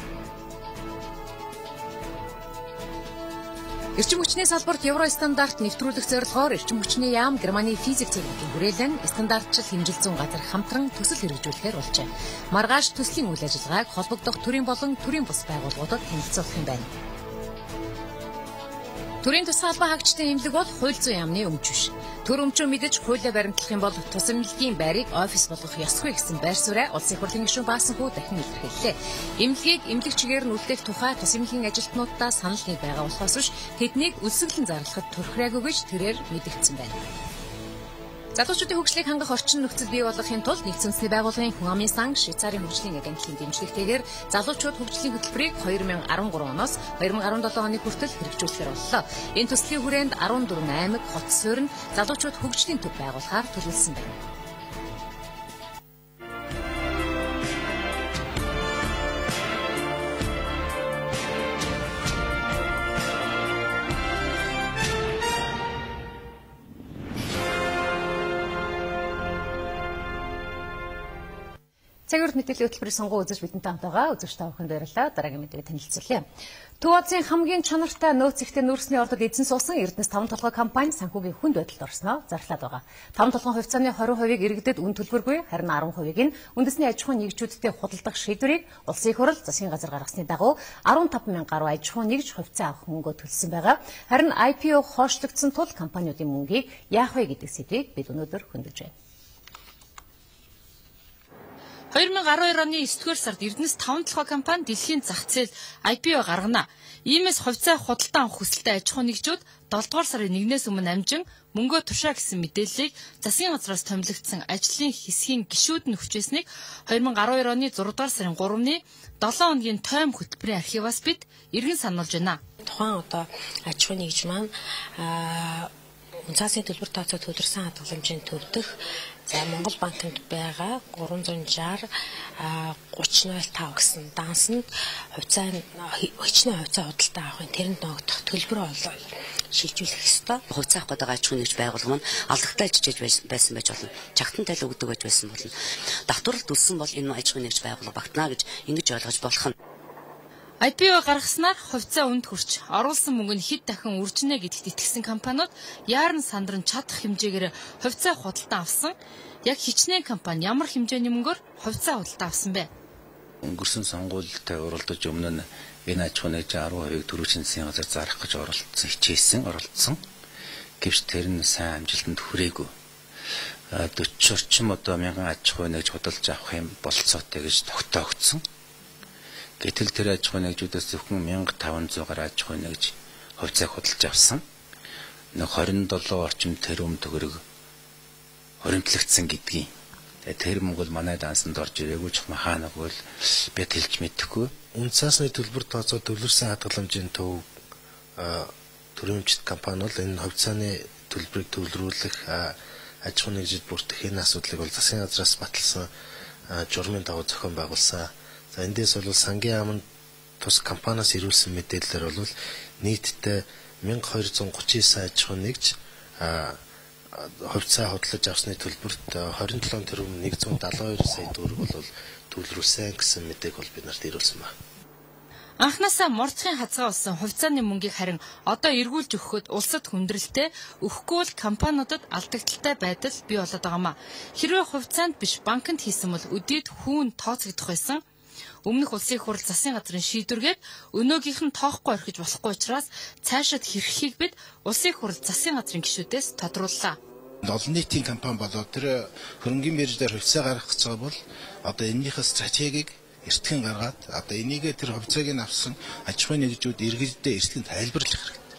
Эрчим хүчний салбарт евро стандарт нэвтрүүлэх зорилгоор эрчим хүчний яам Германы физик цэвэрлэгийн хүрээлэн стандартчил хэмжил зүүн газар хамтран төсөл хэрэгжүүлэхээр болжээ. Маргааш төслийн үйл ажиллагааг холбогдох төрийн болон төрийн бус байгууллагуудад танилцуулах юм байна. Төрийн тусгай албан хаагчдын эмнэлэг бол хууль зүйн яамны өмч биш. Төр өмчөө мэдэж хуулиа баримтлах юм бол тус эмнэлгийн байрыг офис болгох ёсгүй гэсэн байр сууриа улсын хурлын гишүүн Баасанхүү дахин илэрхийллээ. Эмнэлгийг эмнэлэг чигээр нь үлдээх тухай тус эмнэлгийн ажилтнуудаа санал нэг байгаа болохоос биш тэднийг үлсгэлэн зарлахад төрхрээгүй гэж тэрээр мэдэгдсэн байна. Залуучуудын хөгжлийг хангах орчин нөхцөл бий болгохын тулд нэгдсэн үндэсний байгууллагын хүн амын сан Швейцарын хөгжлийн агентлагийн дэмжлэгтэйгээр залуучууд хөгжлийн хөтөлбөрийг 2013 оноос 2017 оны хүртэл хэрэгжүүлэхээр боллоо. Энэ төслийн хүрээнд 14 аймаг, хот суурь нь залуучууд хөгжлийн төв байгуулахаар төлөвлөсөн байна. Цагаарт мэдээллийн хөтөлбөрийн сонгуул үзэж бидэнтэй хамт байгаа үзэгч та бүхэнд баярлалаа. Дараагийн мэдээлэл танилцуулъя. Төв Азийн хамгийн чанартай нөөц ихтэй нүүрсний ордод эзэн суусан Эрдэнэс 5 толгой компани санхүүгийн хүнд байдалд орсноо зарлаад байгаа. 5 толгойн хувьцааны 20%-ийг иргэдэд үн төлбөргүй, харин 10%-ийг нь үндэсний аж ахуйн нэгжүүдтэй худалдах шийдвэрийг улсын их хурл засгийн газар гаргасны дагуу 15,000 гаруй аж ахуйн нэгж хувьцаа авах мөнгөө төлсөн байгаа. Харин IPO хойшлогдсон тул компаниудын мөнгийг яах вэ гэдэг сэдвийг бид өнөөдөр хөндөж байна. 2012 оны 9-р сард Эрдэнэс 5 толгой компани дэлхийн зах зээл IPO гаргана. Иймээс хувьцаа худалдан авах хүсэлтэй аж ахуйн нэгжүүд 7-р сарын 1-ээс өмнө амжин мөнгөө тушаа гэсэн мэдээллийг засгийн газраас томилогдсон ажлын хэсгийн гишүүд нь хүчээснийг 2012 оны 6-р сарын 3-ны 7 хоногийн тойм хөтөлбөрийн архиваас бид иргэн сануулж байна. Тухайн одоо аж ахуйн нэгж маань үнцаасын төлбөр тооцоо төлөрсөн хадгаламжийн төвдөх за Монгол банкнд байгаа 360 30.5 гэсэн дансанд хувьцаа хичнээн хувьцаа худалдаа авахын тэрэнд ногдох төлбөр олол шилжүүлэх ёстой. Хувьцаа авах гэдэг аж ахуйн нэгж байгууллага маань алдартай жижиг байсан байж болно. Чагтан тайлбар өгдөг байж байсан болно. Давтварлалт үлсэн бол энэ аж ахуйн нэгж байгууллага багтана гэж ингэж ойлгож болох нь. IPO гаргаснаар хувьцаа үнд хүрч оруулсан мөнгө нь хэд дахин үржинэ гэдэгт итгэсэн компаниуд яарн сандран чадах хэмжээгээр хувьцаа худалдан авсан. Яг хичнээн компани ямар хэмжээний мөнгөөр хувьцаа худалдан авсан бэ? Өнгөрсөн сонгуульд оролдож өмнө нь энэ аж ахуйн нэгж 10%-ийг төрүүчийн засгийн газар зарах гэж оролдсон. Гэвч тэр нь сайн амжилтанд хүрээгүй. 40 орчим одоо мянган аж ахуйн нэгж худалдаж авах юм болцоотой гэж тогтоогдсон. Гэтэл тэр аж ахуйн нэгжүүдээс зөвхөн 1500 гаруй аж ахуйн нэгж хувьцааг худалдаж авсан. 27 орчим тэрбум төгрөг хоримтлагдсан гэдгийг. Тэр мөнгө бол манай дансанд орж ирээгүй ч махаа нэг бол бид хэлж мэдэхгүй. Үнцаасны төлбөр тооцоо төлөрсөн хадгаламжийн төв төрөмжт компани бол энэ хувьцааны төлбөрийг төвлөрүүлэх аж ахуйн нэгжид бүртгэх энэ асуудлыг бол засгийн газраас баталсан журмын дагуу зохион байгуулсан. За эндээс бол сангийн яамд тус компаниас ирүүлсэн мэдээлэлээр бол нийтдээ 1239 аж ахуйн нэгж хувьцаа худалдаж авсны төлбөрт 27 тэрбум 172 сая төгрөг бол төлрүүлсэн гэсэн мэдээг бол бид нарт ирүүлсэн байна. Анхнаасаа морцгийн хазгаа болсон хувьцааны мөнгийг харин одоо эргүүлж өгөхөд улсад хүндрэлтэй өгөхгүй бол компаниудад алдагдaltaй байдал бий болоод байгаамаа. Хэрвээ хувьцаанд биш банкнд хийсэн бол өдийд хүүн тооцогдох байсан. Өмнөх улсын их хурл засгийн газрын шийдвэргээд өнөөгийнх нь тоохгүй орхиж болохгүй учраас цаашид хэрхийг бид улсын их хурл засгийн газрын гишүүдээс тодрууллаа. Олон нийтийн компани болоод тэр хөрөнгөний биржээр хувьцаа гаргах гэж байгаа бол одоо энэнийхээ стратегийг эртхэн гаргаад одоо энийгээ тэр хувьцааг нь авсан аж ахуйн нэгжүүд иргэдэд эрсдэл тайлбарлах хэрэгтэй.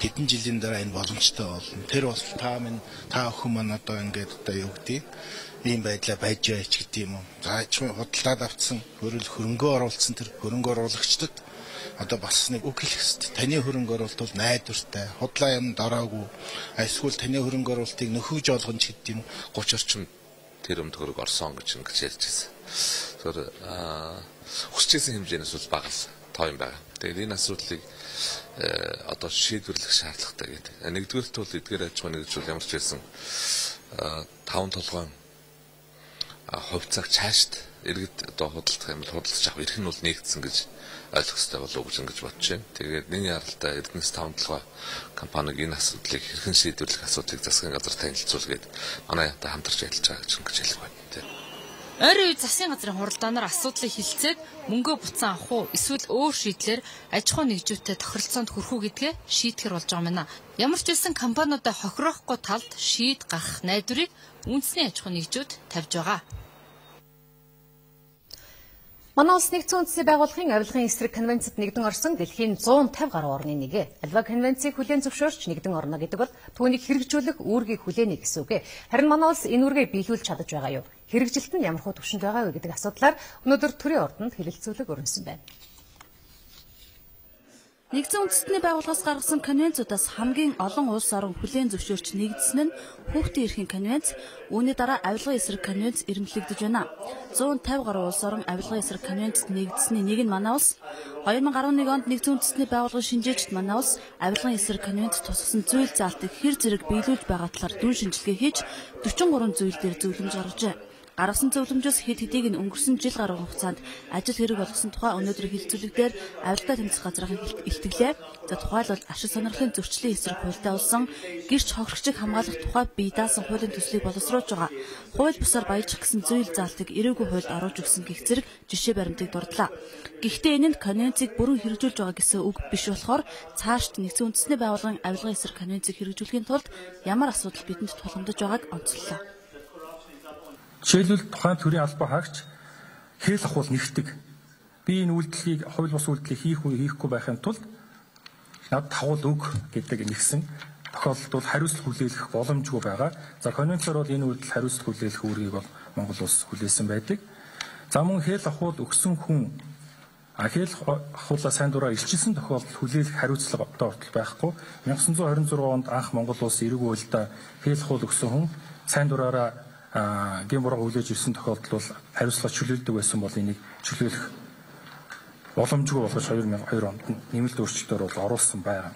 Хэдэн жилийн дараа энэ боломжтой болно. Тэр бол та охин маань одоо ингээд одоо юу гэдэг ийм байдлаа байж байж гэдэг юм уу. За аж ахуйн худалдаад авсан хөрөнгөө оруулсан тэр хөрөнгө оруулагчдад одоо бас нэг үг хэлэх хэрэгтэй. Таны хөрөнгө оруулалт бол найдвартай, худлаа юмд ороогүй. Эсвэл таны хөрөнгө оруулалтыг нөхөж олгоно гэдэг юм 30 орчим тэрбум төгрөг орсон гэж ингэж ярьжсэн. Тэр хүсчээсэн хэмжээнээс бол бага тоо юм байна. Тэгээд энэ асуудлыг одоо шийдвэрлэх шаардлагатай гэдэг. Нэгдүгээрт бол эдгээр аж ахуйн нэгжүүд ямар ч байсан 5 толгойн хувьцааг цаашд иргэд одоо худалдах юм бол худалдаж авах эрх нь бол нэгдсэн гэж ойлгох хэрэгтэй болов уу гэж бодож байна. Тэгээд миний харалтаа Эрдэнэс 5-7 компаниг энэ асуудлыг хэрхэн шийдвэрлэх асуудлыг засгийн газар танилцуулгээд манай янта хамтарч ажиллаж байгаа гэж хэлэх байна. Ойрын үед засгийн газрын хуралдаанаар асуудлыг хилцээд мөнгөө буцаан авах уу эсвэл өөр шийдлэр аж ахуй нэгжүүдэд тохиролцоонд хүрэх үү гэдгээ шийтгэр болж байгаа мэнэ. Ямар ч байсан компаниудаа хохироохгүй талд шийд гарах найдварыг үндэсний аж ахуй нэгжүүд тавьж байгаа. Манай улс нэгдсэн үндэсний байгууллагын авилгын эсрэг конвенцэд нэгдэн орсон дэлхийн 150 гаруй орны нэг. Альва конвенцийг хүлээн зөвшөөрч нэгдэн орно гэдэг бол түүнийг хэрэгжүүлэх үүргийг хүлээнэ гэсэн үг. Харин манай улс энэ үүргээ биелүүлж чадаж байгаа юу? Хэрэгжилт нь ямар хөө түвшинд байгаа вэ гэдэг асуудлаар өнөөдөр төрийн ордонд хэлэлцүүлэг өрнөсөн байна. Нэгдсэн үндэстний байгууллагаас гаргасан конвенцудаас хамгийн олон улс орон хүлээн зөвшөөрч нэгдсэн нь хүүхдийн эрхийн конвенц, үүний дараа авилгын эсрэг конвенц ирэмблэгдэж байна. 150 гаруй улс орон авилгын эсрэг конвенцэд нэгдсэний нэг нь манай улс. 2011 онд нэгдсэн үндэстний байгууллагын шинжээчд манай улс авилгын эсрэг конвенцэд тусгасан зүйл заалтыг хэр зэрэг биелүүлж байгаа талаар дүн шинжилгээ хийж 43 зүйл дээр зөвлөмж гаргажээ. Гаргасан зөвлөмжөөс хэд хэдийг нь өнгөрсөн жил гаруй хугацаанд ажил хэрэг болгосон тухай өнөөдөр хэлэлцүүлэгдээр авилгаа тэмцэх газрын илтгэлээ. За тухайлбал ашиг сонирхлын зөрчлийн эсрэг хуультай болсон гэрч хохирогчийг хамгаалах тухай бие даасан хуулийн төслийг боловсруулж байгаа. Хууль бусаар баяжих гэсэн зүйл заалтыг ирээгүй хуульд оруулж өгсөн гэх зэрэг жишээ баримтыг дурдлаа. Гэхдээ энэ нь конвенцийг бүрэн хэрэгжүүлж байгаа гэсэн үг биш болохоор цаашд нэгдсэн үндэсний байгууллагын авилгын эсрэг конвенцийг хэрэгжүүлэхийн тулд ямар асуудал бидэнд тулгамдж байгааг онцлолоо. Жишээлбэл тухайн төрийн албан хаагч хэл ахуул нэгтгэг. Би энэ үйлдэлийг хууль бус үйлдэлийг хийх үе хийхгүй байхын тулд над тавуул өг гэдэг нэгсэн тохиолдолд бол хариуцлага хүлээх боломжгүй байгаа. За конвенцоор бол энэ үйлдэл хариуцлага хүлээх үүргийг бол Монгол улс хүлээсэн байдаг. За мөн хэл ахуул өгсөн хүн хэл ахуулаа сайн дураар илчилсэн тохиолдолд хүлээх хариуцлага одоо хүртэл байхгүй. 1926 онд анх Монгол улс эрэг уйлдаа хэл ахуул өгсөн хүн сайн дураараа гэмбурга хүлээж ирсэн тохиолдолд бол хариуцлага чөлөөлдөг байсан бол энийг чөлөөлөх боломжгүй болгож 2002 онд нэмэлт өөрчлөлтөөр бол оруулсан байна.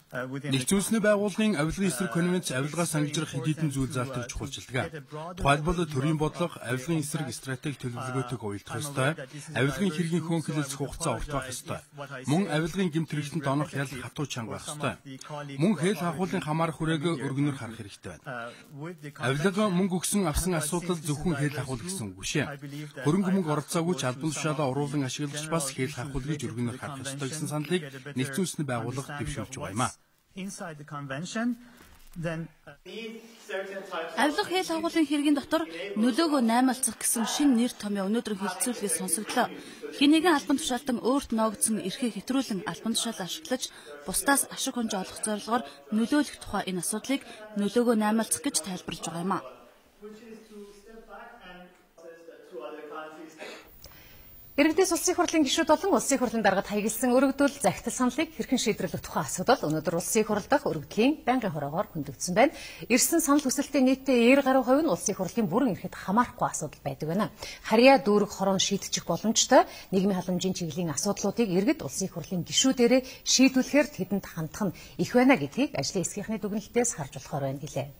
Нэгдсэн үндэсний байгууллагын авилгын эсрэг конвенц авилгаас ангижрах хэдийдэн зүйл заалтыг чухалчилдаг. Тухайлбал төрийн бодлого авилгын эсрэг стратеги төлөвлөгөөтэйг уялдах ёстой. Авилгын хэргийн хөөнхөлөлцөх хугацаа урт байх ёстой. Мөн авилгын гэмт хэрэгтэнд онох ял хатуу чанга байх ёстой. Мөн хэл хахуулын хамаарах хүрээгээ өргөнөөр харах хэрэгтэй байна. Авилга мөнгө өгсөн авсан асуудал зөвхөн хэл хахуул гэсэн үг биш. Хөрөнгө мөнгө оролцоогүй ч албан тушаалаа уруулан ашиглагч бас хэл хахуул гэж өргөнөөр харах ёстой гэсэн саналыг нэгдсэн үндэсний байгууллага дэвшүүлж байгаа юм а. Inside the convention, then авилга хэл хагуулын хэргийн дотор нөлөөгөө наймаалцах гэсэн шинэ нэр томьёо өнөөдөр хэлэлцүүлгээс сонсогдлоо. Хэн нэгэн албан тушаалтан өөрт ноогдсон эрхийг хэтрүүлэн албан тушаал ашиглаж бусдаас ашиг хонж олох зорилгоор нөлөөлөх тухай энэ асуудлыг нөлөөгөө наймаалцах гэж тайлбарлаж байгаа юм а. Иргэдээс улсын хурлын гишүүд болон улсын хурлын даргад хаягдсан өргөдөл захидал саналыг хэрхэн шийдвэрлэх тухай асуудал өнөөдөр улсын хурал дахь өргөдлийн байнгын хороогоор хөндөгдсөн байна. Ирсэн санал хүсэлтийн нийтдээ 90 гаруй хувь нь улсын хурлын бүрэн эрхэд хамаарахгүй асуудал байдаг байна. Харьяа дүүрэг хорон шийдчих боломжтой нийгмийн халамжийн чиглэлийн асуудлуудыг иргэд улсын хурлын гишүүдээрээ шийдвэрлэхээр тэдэнд хандах нь их байна гэдгийг ажлын эсгийнхний дүгнэлтээс харж болохоор байна гэлээ.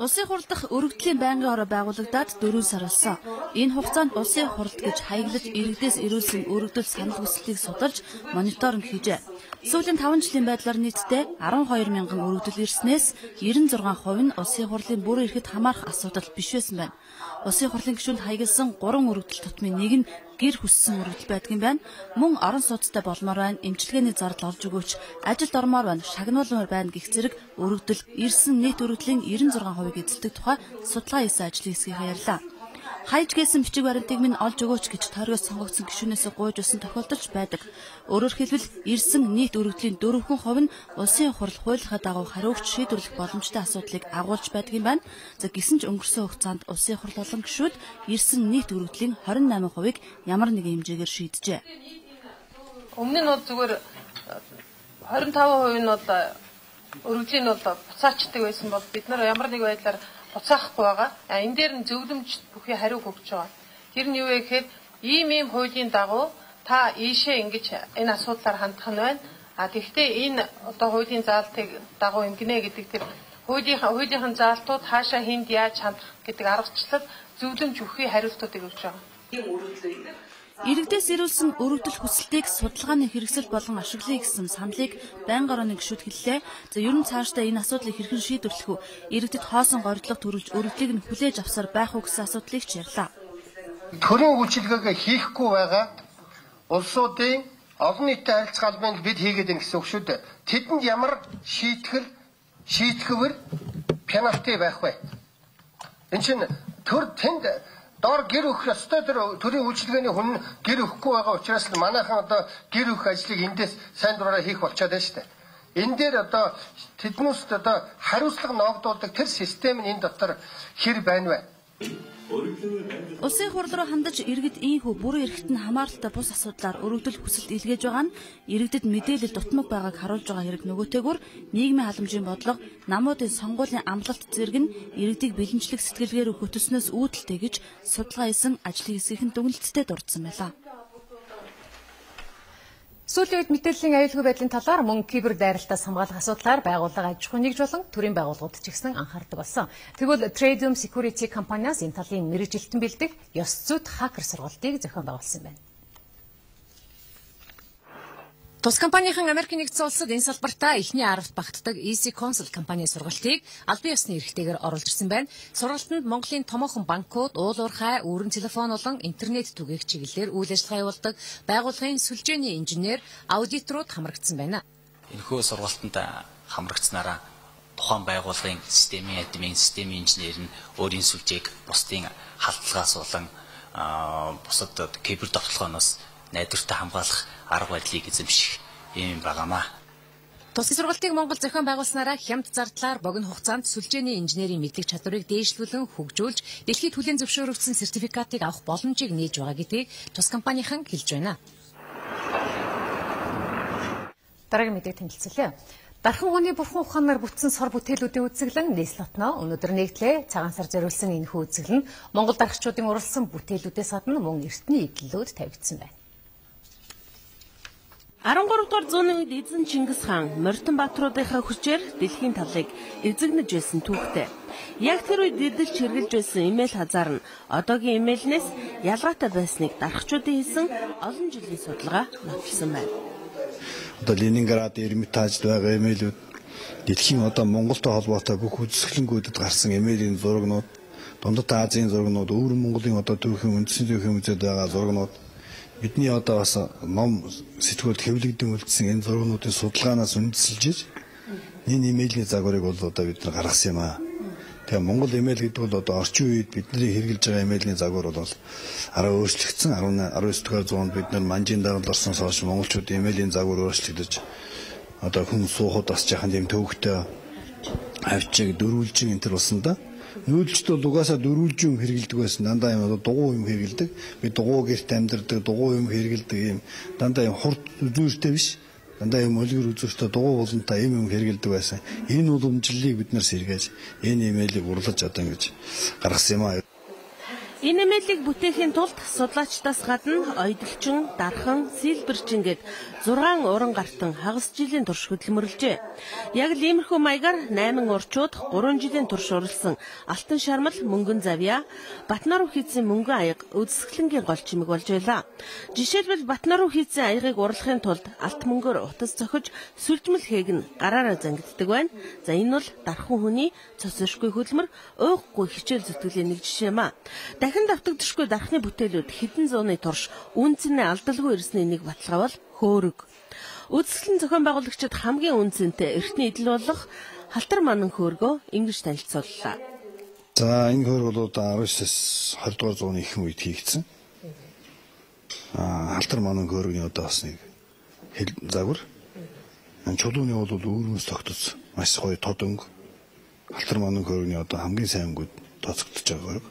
Улсын хурал дахь өргөдлийн байнгын хороо байгуулагдаад 4 сар болсон. Энэ хугацаанд улсын хуралд гэж хаяглаж иргэдээс ирүүлсэн өргөдөл санал хүсэлтийг судалж мониторинг хийжээ. Сүүлийн 5 жилийн байдлаар нийтдээ 12 мянган өргөдөл ирснээс 96% нь улсын хурлын бүр эрхэд хамаарах асуудал биш байсан байна. Улсын хурлын гишүүнд хаягдсан 3 өргөдөл тутмын нэг нь гэр хүссэн өргөдөл байдгийн байна. Мөн орон сууцтай болмоор байна, эмчилгээний зардал олж өгөөч, ажилд ормоор байна, шагнуулмаар байна гэх зэрэг өргөдөл ирсэн нийт өргөдлийн 96% эзэлдэг тухай судалгаа хийсэн ажлын хэсгийнхаа ярьлаа. Хайж гээсэн бичиг баримтыг минь олж өгөөч гэж тойргоос сонгогдсон гишүүнээс гуйж өссөн тохиолдолч байдаг. Өөрөөр хэлбэл ирсэн нийт өргөдлийн 4% нь улсын хурал хуулийнхаа дагуу хариугч шийдвэрлэх боломжтой асуудлыг агуулж байдаг юм байна. За гисэн ч өнгөрсөн хугацаанд улсын хурал болон гишүүд ирсэн нийт өргөдлийн 28%-ыг ямар нэгэн хэмжээгээр шийджээ. Өмнө нь бол зүгээр 25% нь бол өргөдлийн бол буцаачдаг байсан бол бид нар ямар нэг байдлаар буцаахгүй байгаа. Энэ дээр нь зөвлөмж бүхий хариу өгч байгаа. Тэр нь юу вэ гэхээр ийм хуулийн дагуу та ийшээ ингэж энэ асуудлаар хандах нь байна. Гэхдээ энэ одоо хуулийн заалтыг дагуу ингэнэ гэдэг тэр хуулийнхын заалтууд хаашаа хүнд яаж хандах гэдэг аргачлал зөвлөмж өгөхий хариултуудыг өгч байгаа. Иргэдээс ирүүлсэн өргөдөл хүсэлтийг судалгааны хэрэгсэл болон ашиглая гэсэн саналыг байнгын орооны гишүүд хэллээ. За ер нь цаашдаа энэ асуудлыг хэрхэн шийдвэрлэх вэ? Иргэдэд хоосон горилго төрүүлж өргөдлийг нь хүлээж авсаар байх уу гэсэн асуудлыг чирлээ. Төрийн үйлчилгээгээ хийхгүй байгаа улсуудын олон нийтийн харилцаа албанд бид хийгээд байна гэсэн үг шүү дээ. Тэдэнд ямар шийтгэвэр пенальти байх вэ? Энд чинь тэнд доор гэр өгөх ёстой төрийн үйлчилгээний хүн гэр өгөхгүй байгаа учраас манайхан одоо гэр өгөх ажлыг эндээс сайн дураараа хийх болчиход байна шүү дээ. Энэ дээр одоо тэднүүст одоо хариуцлага ногдуулдаг тэр систем нь энэ дотор хэр байна вэ? Улсын хурал руу хандаж иргэд ийхүү бүрэн эрхтэн хамааралтай бус асуудлаар өргөдөл хүсэлт илгээж байгаа нь иргэдэд мэдээлэл дутмаг байгааг харуулж байгаа хэрэг нөгөөтэйгүр нийгмийн халамжийн бодлого, намуудын сонгуулийн амлалт зэрэг нь иргэдийг бэлэнчлэх сэтгэлгээр хөтөлснөөс үүдэлтэй гэж судалгаа хийсэн ажлын хэсгийн дүгнэлттэй дурдсан байлаа. Сүүлийн үед мэдээллийн аюулгүй байдлын талаар мөн кибер дайралтаас хамгаалах асуудлаар байгууллага аж ахуйн нэгж болон төрийн байгууллагууд ч гэсэн анхаардаг болсон. Тэгвэл Tradium Security компаниас энэ талын мэргэжилтэн бэлдэх ёс зүйн хакер сургалтыг зохион байгуулсан байна. Тус компанийн Америкийн нэгдсэн улсад энэ салбартаа эхний 10-т багтдаг EC Consult компанийн сургалтыг албан ёсны эрхтэйгээр оруулж ирсэн байна. Сургалтанд Монголын томоохон банкуд, уул уурхай, үүрэн телефон болон интернет түгээх чиглэлээр үйл ажиллагаа явуулдаг байгууллагын сүлжээний инженер, аудиторууд хамрагдсан байна. Энэхүү сургалтанд хамрагдсанараа тухайн байгууллагын системийн админ, системийн инженер нь өөрийн сүлжээг бусдын халдлагаас болон бусад кибер довтлогоноос найдвартай хамгаалах арга барилыг эзэмших юм байгаамаа. Тусгай сургалтыг Монгол зохион байгуулснараа хямд зардлаар богино хугацаанд сүлжээний инженерийн мэдлэг чадварыг дээшлүүлэн хөгжүүлж дэлхийд хүлээн зөвшөөрөгдсөн сертификатыг авах боломжийг нээж байгаа гэдгийг тус компанийнхан хэлж байна. Дараагийн мэдээг тэмдэглэлээ. Дархан хүний бурхан ухаанаар бүтсэн сор бүтээлүүдийн үзэсгэлэн нийслэлтноо өнөөдөр нэгтлээ цагаан сар зориулсан энэхүү үзэсгэлэн Монгол дарагчдын уралсан бүтээлүүдээс гадна мөн эртний эдлүүд тавигдсан байна. 13 дугаар зууны үед эзэн Чингис хаан Морьтон баатруудынхаа хүчээр дэлхийн талыг эзэгнэж байсан түүхтэй. Яг тэр үед эдэлж хэрглэж байсан эмээл хазаар нь одоогийн эмээлнээс ялгаатай байсныг дарагчдын хийсэн олон жилийн судалгаа нотолсон байна. Одоо Ленинград, Эрмитажд байгаа эмээлүүд дэлхийн одоо Монголтой холбоотой бүх үзэсгэлэнгүүдэд гарсан эмээлийн зурагнууд, Дундад Азийн зурагнууд, өвөр Монголын одоо түүхийн үндэсний түүхийн музейд байгаа зурагнууд бидний одоо бас ном сэтгүүлд хэвлэгдэн үлдсэн энэ зургуудын судалгаанаас үндэслэж энэ имэйлийн загварыг бол одоо бид нар гаргасан юм аа. Тэгээ Монгол имэйл гэдэг бол одоо орчин үед бидний хэрэгжилж байгаа имэйлийн загвар бол арай өөрчлөгдсөн. 19 дугаар зуунд бид нар манжийн дарамт орсноос хойш монголчуудын имэйлийн загвар өөрчлөгдөж одоо хүн суухад бас жахан юм төвөгтэй авчиг дөрвөлжин энэ төр болсон да. Нүүлжт бол угаасаа дөрвөлжин хэрэгэлдэг байсан. Дандаа юм дугуй юм хэрэгэлдэг. Би дугуй гэрт амьдардаг, дугуй юм хэрэгэлдэг юм. Дандаа юм хурд үзүүртэй биш. Дандаа юм өлгөр үзүүртэй дугуй болонтой юм хэрэгэлдэг байсан. Энэ уламжлалыг бид нар сэргээж энэ имэйлийг урлаж одоо ингэж гаргасан юм аа. Энэ имэйлийг бүтээхийн тулд судлаачдаас гадна ойдолчин, дархан, сэлбэрчин гээд 6 уран гартан хагас жилийн турш хөдөлмөрлжээ. Яг л иймэрхүү маягаар 8 урчууд 3 жилийн турш уралсан Алтан шармал, мөнгөн завья, Батнаруу хийцэн мөнгөн аяга үзэсгэлэнгийн гол чимэг болж байлаа. Жишээлбэл Батнаруу хийцэн аягыг урлахын тулд алт мөнгөөр утас цохиж сүлжмэл хээг нь гараараа зангиддаг байна. За энэ бол дархан хүний цус өршгүй хөдөлмөр, ууггүй хичээл зүтгэлийн нэг жишээ маа. Дахин давтагдшгүй дархны бүтээлүүд хэдэн зууны турш үнцэнэ алдалгүй ирсний нэг баталгаа бол хөөрөг. Үзэсгэлэн зохион байгуулагчид хамгийн үнцэнтэй эртний эдэл болох халтар манан хөөргөө ингэж танилцууллаа. За энэ хөөрг бол 19-с 20 дугаар зууны ихэнх үед хийгдсэн. Халтар манан хөөргөний одоо бас нэг загвар. Чулууны бол өөрөөс тогтоц маш гоё тод өнгө. Халтар манан хөөргөний одоо хамгийн сайн өнгөд тооцогдож байгаа хөөрг.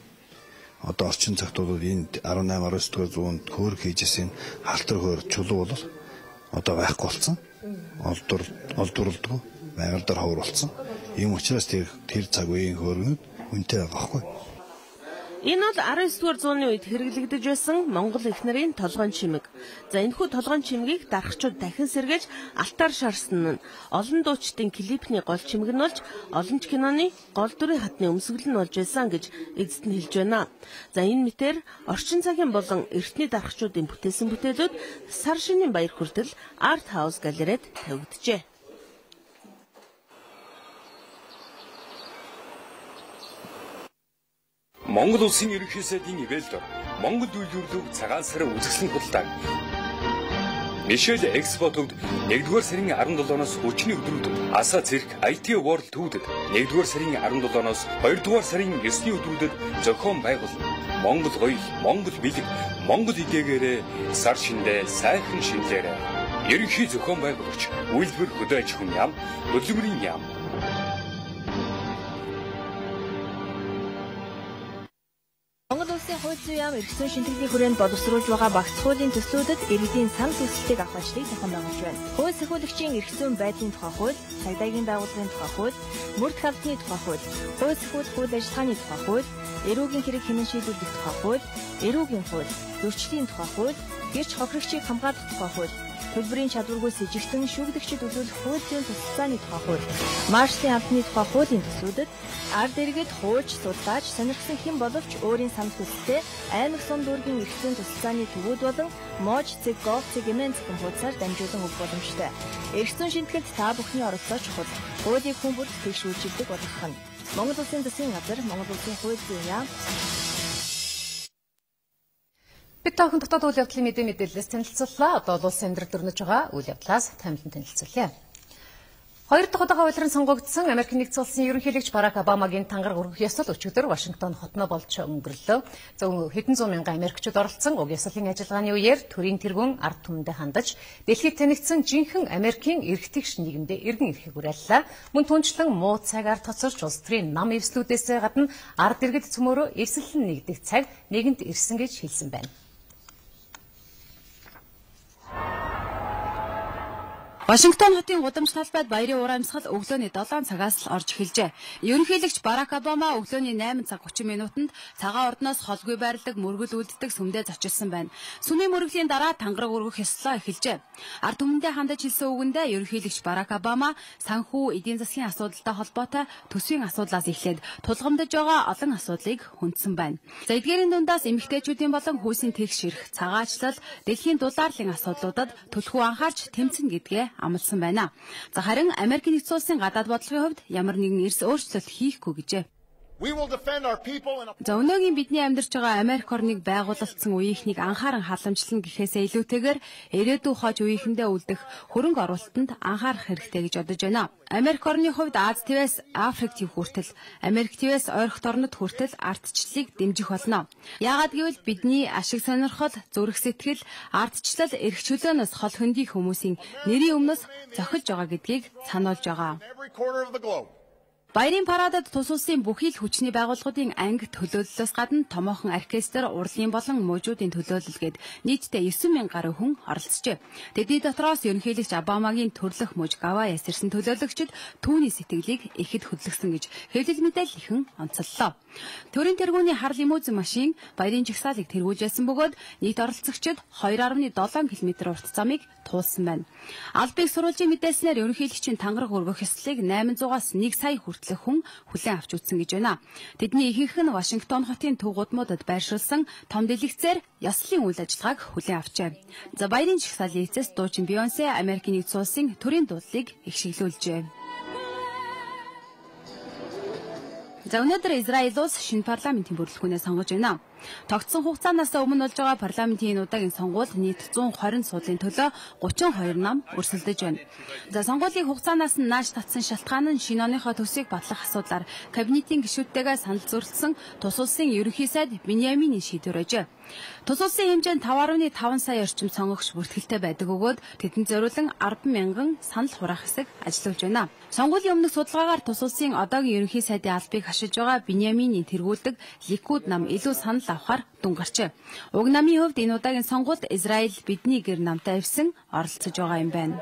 Одоо орчин цагт бол энэ 18-19 дугаар зуунд хөөрг хийжсэн халтар хөөр чулуу бол одоо байхгүй болсон. Олдурлдгүй байгаль дээр ховор болсон. Ийм учраас тэр цаг үеийн хөөргнүүд үнэтэй байгаа байхгүй. Энэ бол 19-р зууны үед хэрэглэгдэж байсан Монгол их нарийн толгойн чимэг. За энэхүү толгойн чимгийг дарагчид дахин сэргээж алтаар шаарсан нь олон дуучдын клипний гол чимэг нь болж олон ч киноны гол дүрийн хатны өмсгөл нь болж байсан гэж эзэд нь хэлж байна. За энэ мэтэр орчин цагийн болон эртний дарагчдын бүтээсэн бүтээлүүд сар шинийн баяр хүртэл Art House галерейд тавигджээ. Монгол улсын ерөнхий сайдын ивэлдор Монгол үйлдвэрлэлийг цагаан сарын үзэсгэлэн худалдаа. Мишель Экспо төвд 1-р сарын 17-оос өчигний өдрүүдэд Аса цирк IT World төвдөд 1-р сарын 17-оос 2-р сарын 9-ний өдрүүдэд зохион байгуулна. Монгол гоё, Монгол бэлэг, Монгол эдэгээрээ сар шиндээ сайхан шинлээрээ. Ерөнхий зохион байгуулагч үйлдвэр хөдөө аж ахуйн яам, хөдөлмөрийн яам. Монгол улсын хууль зүйн яам эрхцэн шинтгэлийн хүрээнд боловсруулж байгаа багц хуулийн төслүүдэд иргэдийн санал хүсэлтийг авах ажлыг зохион байгуулж байна. Хууль сахиулагчийн эрхцэн байдлын тухай хууль, цагдаагийн байгууллагын тухай хууль, мөрд хавтны тухай хууль, хууль сахиулах үйл ажиллагааны тухай хууль, эрүүгийн хэрэг хянан шийдвэрлэх тухай хууль, эрүүгийн хууль, зөрчлийн тухай хууль, гэрч хохирогчийг хамгаалах тухай хууль, төлбөрийн чадваргүй с ижигтэн шүүгдэгчид үзүүлэх хууль зүйн тусалцааны тухай хууль, маршлийн амтны тухай хуулийн төслүүдэд ард иргэд хуульч, судлаач, сонирхсан хэн боловч өөрийн санал хүсэлтээ аймаг сум дүүргийн эрхцэн тусалцааны төвүүд болон мож, цэг, гол, цэг, эмэн цэгэн хуудасаар дамжуулан өгөх боломжтой. Эрхцэн шинтгэлд та бүхний оролцоо чухал. Хуулийг хүн бүрт тэгш үйлчилдэг болгох нь. Монгол Улсын засгийн газар, Монгол Улсын хууль зүйн яам. Бид таахан дотоод үйл явдлын мэдээлэлээс танилцууллаа. Одоо улсын амьдрал дөрнөж байгаа үйл явдлаас томилон танилцуулъя. Хоёр дахь удаага улиран сонгогдсон Америк нэгдсэн улсын ерөнхийлөгч Барак Обамагийн тангар өргөх ёсол өчигдөр Вашингтон хотноо болж өнгөрлөө. Хэдэн зуун мянган Америкчууд оролцсон уг ёслолын ажиллагааны үеэр төрийн тэргүүн ард түмэндээ хандаж дэлхийд танигдсан жинхэнэ Америкийн эрхтгч нийгэмдээ эргэн ирэхийг уриаллаа. Мөн түнчлэн муу цагаар тоцорч улс төрийн нам эвслүүдээс гадна ард иргэд цөмөөрөө эвсэлэн нэгдэх цаг нэгэнт ирсэн гэж хэлсэн байна. Вашингтон хотын гудамж талбайд баярын урамсгал өглөөний 7 цагаас л орж эхэлжээ. Ерөнхийлөгч Барак Обама өглөөний 8 цаг 30 минутанд цагаан ордноос холгүй байрладаг мөргөл үлддэг сүмдээ зочилсан байна. Сүмийн мөргөлийн дараа тангараг өргөх ёслоо эхэлжээ. Ард түмэндээ хандаж хэлсэн үгэндээ ерөнхийлөгч Барак Обама санхүү, эдийн засгийн асуудалтай холбоотой төсвийн асуудлаас эхлээд тулгамдж байгаа олон асуудлыг хүндсэн байна. За эдгээрийн дундаас эмэгтэйчүүдийн болон хүйсийн тэгш ирэх, цагаачлал, дэлхийн дулаарлын асуудлуудад төлхөө анхаарч тэмцэн гэдгээ амласан байна. За харин Америк нэгдсэн улсын гадаад бодлогын хувьд ямар нэгэн эрс өөрчлөлт хийхгүй гэжээ. За өнөөгийн бидний амьдарч байгаа Америк орныг байгуулагдсан үеийнхнийг анхааран халамжлана гэхээсээ илүүтэйгээр ирээдүйн хож үеийнхэндээ үлдэх хөрөнгө оруулалтанд анхаарах хэрэгтэй гэж бодож байна. Америк орны хувьд Аз твээс Африк төв хүртэл, Америк твээс ойрхот орнод хүртэл ардчлалыг дэмжих болно. Яагаад гэвэл бидний ашиг сонирхол, зүрх сэтгэл, ардчлал, эрх чөлөөнөөс хол хөндий хүмүүсийн нэрийн өмнөөс зохилж байгаа гэдгийг сануулж байгаа. Баярын парадад тус улсын бүхий л хүчний байгууллагуудын анги төлөөллөөс гадна томоохон оркестр, урлын болон мужуудын төлөөлөл гээд нийтдээ 9,000 гаруй хүн оролцжээ. Тэдний дотроос ерөнхийлөгч Обамагийн төрлөх муж Гава ясэрсэн төлөөлөгчд түүний сэтгэлийг ихэд хөдлөсөн гэж хэвлэл мэдээлэл онцоллоо. Төрийн тэргүүний хар лимузин машин баярын жагсаалыг тэргүүлжсэн бөгөөд нийт оролцогчид 2.7 км урт замыг туулсан байна. Албыг сурвалжийн мэдээлснээр ерөнхийлөгчийн тангараг өргөх ёслолыг 800-аас 1 сая хүртэлх хүн хүлээн авч үзсэн гэж байна. Тэдний ихэнх нь Вашингтон хотын төв гудмуудад байршуулсан том дэлгэцээр ёслолын үйл ажиллагааг хүлээн авчээ. За баярын жагсаалын эцэс дуучин Бейонсе Америкийн нэгдсэн улсын төрийн дуудлыг ихшэглүүлжээ. За өнөөдөр Израиль улс шинэ парламентын бүрэлдэхүүнээ сонгож байна. Тогтсон хугацаанаас өмнө болж байгаа парламентын энэ удаагийн сонгуульд нийт 120 суудлын төлөө 32 нам өрсөлдөж байна. За сонгуулийн хугацаанаас нь нааш татсан шалтгаан нь шинэ оныхоо төсвийг батлах асуудлаар кабинетийн гишүүдтэйгээ санал зөрчилсөн тус улсын ерөнхий сайд Биньямины шийдвэр байжээ. Тус улсын хэмжээнд 5.5 сая орчим сонгогч бүртгэлтэй байдаг бөгөөд тэдэнд зориулан 10,000 санал хураах хэсэг ажиллаж байна. Сонгуулийн өмнөх судалгаагаар тус улсын одоогийн ерөнхий сайдын албыг хашиж байгаа Биньямины тэргүүлдэг Ликуд нам илүү санал авахар дүн гарчээ. Уг намын хувьд энэ удаагийн сонгуульд Израиль бидний гэр намтай эвсэн оролцож байгаа юм байна.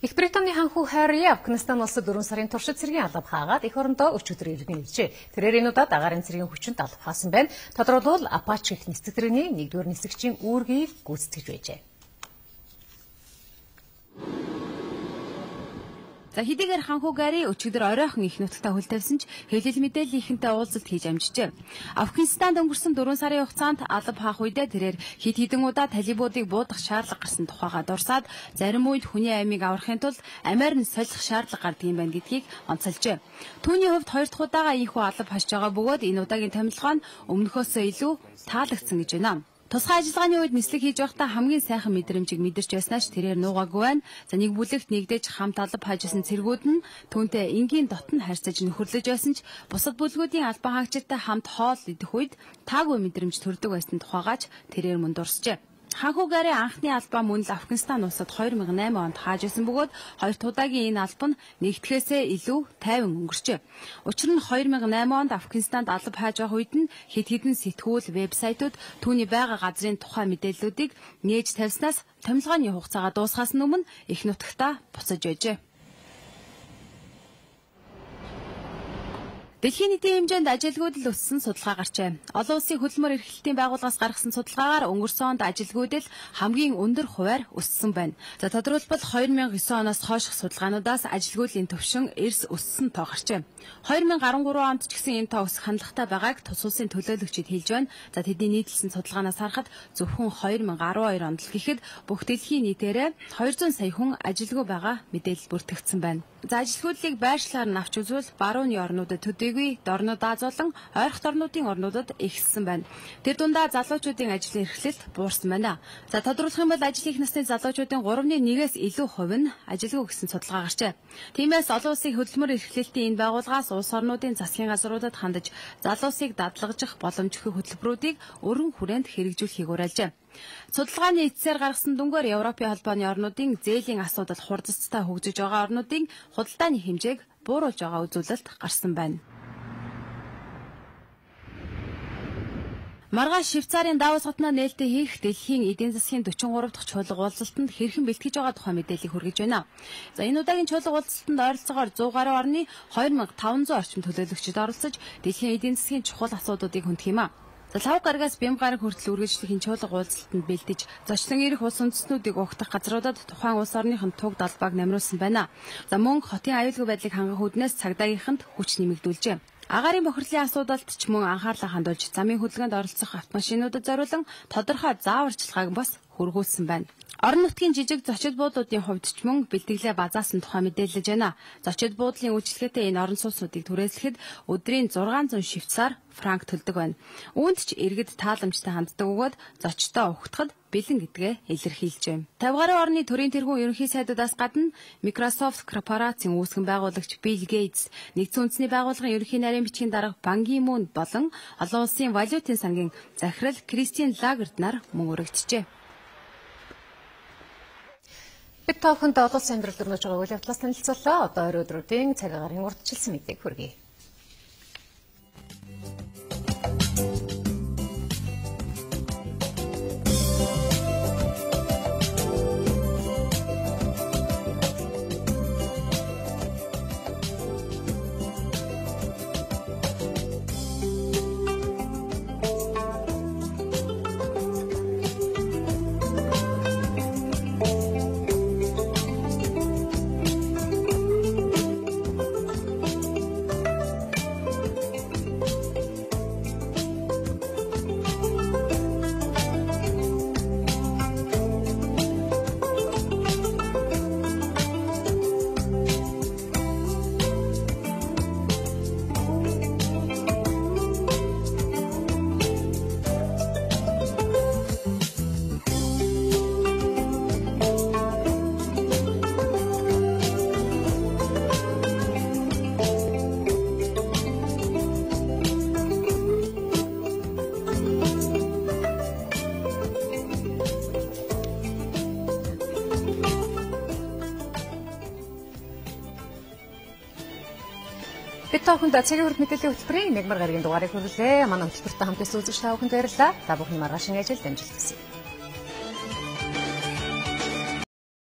Их Британий ханхүү Харри Афганистан улсад 4 сарын туршид цэргийн алба хаагаад эх орондоо өчигдөр иргэн иржээ. Тэрээр энэ удаад агаарын цэргийн хүчинд алба хаасан байна. Тодорхойлбол Апачи их нисдэг тэрэгний 1-р нисгчийн үүргийг гүйцэтгэж байжээ. За хэдийгээр ханхүү Гарри өчигдөр оройхон их нутагтаа хөл тавьсан ч хэлэл мэдээллийн ихэнтэй уулзалт хийж амжижээ. Афганистанд өнгөрсөн 4 сарын хугацаанд алба хаах үедээ тэрээр хэд хэдэн удаа талибуудыг буудах шаардлага гарсан тухайга дурсаад зарим үед хүний аймыг аврахын тулд амиар нь солих шаардлага гардаг юм байна гэдгийг онцолжээ. Түүний хувьд хоёр дахь удаага ийхүү алба хашж байгаа бөгөөд энэ удаагийн томилгоо нь өмнөхөөсөө илүү таалагдсан гэж байна. Тусгай ажиллагааны үед нислэг хийж байхдаа хамгийн сайхан мэдрэмжийг мэдэрч байснаач тэрээр нуугаагүй байна. За нэг бүлэгт нэгдэж хамт алба хаажсан цэргүүд нь түүнтэй энгийн дотн харьцаж нөхөрлөж байсан ч бусад бүлгүүдийн албан хаагчтай хамт хоол идэх үед таагүй мэдрэмж төрдөг байсан тухайгаач тэрээр мөн дурсжээ. Ханхүү Гарри анхны албаа мөн л Афганистан улсад 2008 онд хааж исэн бөгөөд хоёр удаагийн энэ алба нь нэгтгэхээсээ илүү тайван өнгөрчээ. Учир нь 2008 онд Афганистанд алба хааж байх үед нь хэд хэдэн сэтгүүл, вебсайтууд түүний байга газрын тухай мэдээллүүдийг нээж тавьснаас томилгооны хугацаагаа дуусгаас өмнө их нутагтаа буцаж байжээ. Дэлхийн нийтийн хэмжээнд ажилгүйдэл өссөн судалгаа гарчээ. Олон улсын хөдөлмөр эрхлэлтийн байгууллагаас гаргасан судалгаагаар өнгөрсөн онд ажилгүйдэл хамгийн өндөр хувиар өссөн байна. За тодорхойлбол 2009 оноос хойших судалгаануудаас ажилгүйдлийн төвшин эрс өссөн тоо гарчээ. 2013 онд ч гэсэн энэ тоо өсөх хандлагатай байгааг тус улсын төлөөлөгчид хэлж байна. За тэдний нийтлсэн судалгаанаас харахад зөвхөн 2012 онд л гэхэд бүх дэлхийн нийтээрээ 200 сая хүн ажилгүй байгаа мэдээлэл бүртгэгдсэн байна. За ажилгүйдлийг байршлаар нь авч үзвэл барууны орнуудад төдийгүй дорнод Азуулан ойрхон орнуудын орнуудад ихссэн байна. Тэр дундаа залуучуудын ажлын эрхлэлт буурсан байна. За тодорхойлох юм бол ажил их насны залуучуудын 3.1-ээс илүү хувь нь ажилгүй гэсэн судалгаа гарчээ. Тиймээс олон улсын хөдөлмөр эрхлэлтийн энэ байгууллагаас улс орнуудын засгийн газруудад хандаж залуусыг дадлагжих боломжтой хөтөлбөрүүдийг өргөн хүрээнд хэрэгжүүлэхийг уриалжээ. Судалгааны эцсээр гаргасан дүнгээр Европын холбооны орнуудын зээлийн асуудал хурдцтай хөгжиж байгаа орнуудын худалдааны хэмжээг бууруулж байгаа үзүүлэлт гарсан байна. Маргааш Швейцарын Давос хотноо нээлттэй хийх дэлхийн эдийн засгийн 43 дахь чуулга уулзалтанд хэрхэн бэлтгэж байгаа тухай мэдээллийг хүргэж байна. За энэ удаагийн чуулга уулзалтанд ойролцоогоор 100 гаруй орны 2500 орчим төлөөлөгчид оролцож дэлхийн эдийн засгийн чухал асуудлуудыг хөндөх юм а. За 5 гарагаас бям гараг хүртэл үргэлжлэх энэ чуулга уулзалтанд бэлдэж зочлон ирэх улс үндэстнүүдийг угтах газруудад тухайн улс орныхын туг далбааг намруулсан байна. За мөн хотын аюулгүй байдлыг хангах үүднээс цагдаагийнханд хүч нэмэгдүүлжээ. Агаарын бохирлын асуудалд ч мөн анхаарлаа хандуулж замын хөдөлгөөнд оролцох автомашинуудад зориулан тодорхой зааварчилгааг бас хөргүүлсэн байна. Орон нутгийн жижиг зочид буудлуудын хувьд ч мөн бэлтгэлээ базаасан тухай мэдээлж байна. Зочид буудлын үйлчлэгээтэй энэ орон сууцнуудыг түрээслэхэд өдрийн 600 швейцар франк төлдөг байна. Үүнд ч иргэд тааламжтай ханддаг бөгөөд зочдоо угтахад бэлэн гэдгээ илэрхийлжээ. 50 гаруй орны төрийн тэргүүн ерөнхий сайдуудаас гадна Microsoft корпорацийн үүсгэн байгуулагч Bill Gates, Нэгдсэн үндэсний байгууллагын ерөнхий нарийн бичгийн дарга Ban Ki-moon болон олон улсын валютын сангийн захирал Christine Lagarde нар мөн өргөжжээ. Бид тоохонд олон улсын амьдрал дөрмөж байгаа үйл явдлаас танилцууллаа. Одоо өдрүүдийн цаг агарын урдчилсан мэдээг хүргэе. Бид тоохонд цагийн хүрд мэдээллийн хөтөлбөрийн 1 гарагийн дугаарыг хүргэлээ. Манай хөтөлбөртэй хамт үзэгч та бүхэнд баярлалаа. Та бүхний маргаашийн ажил дамжуулт хүсье.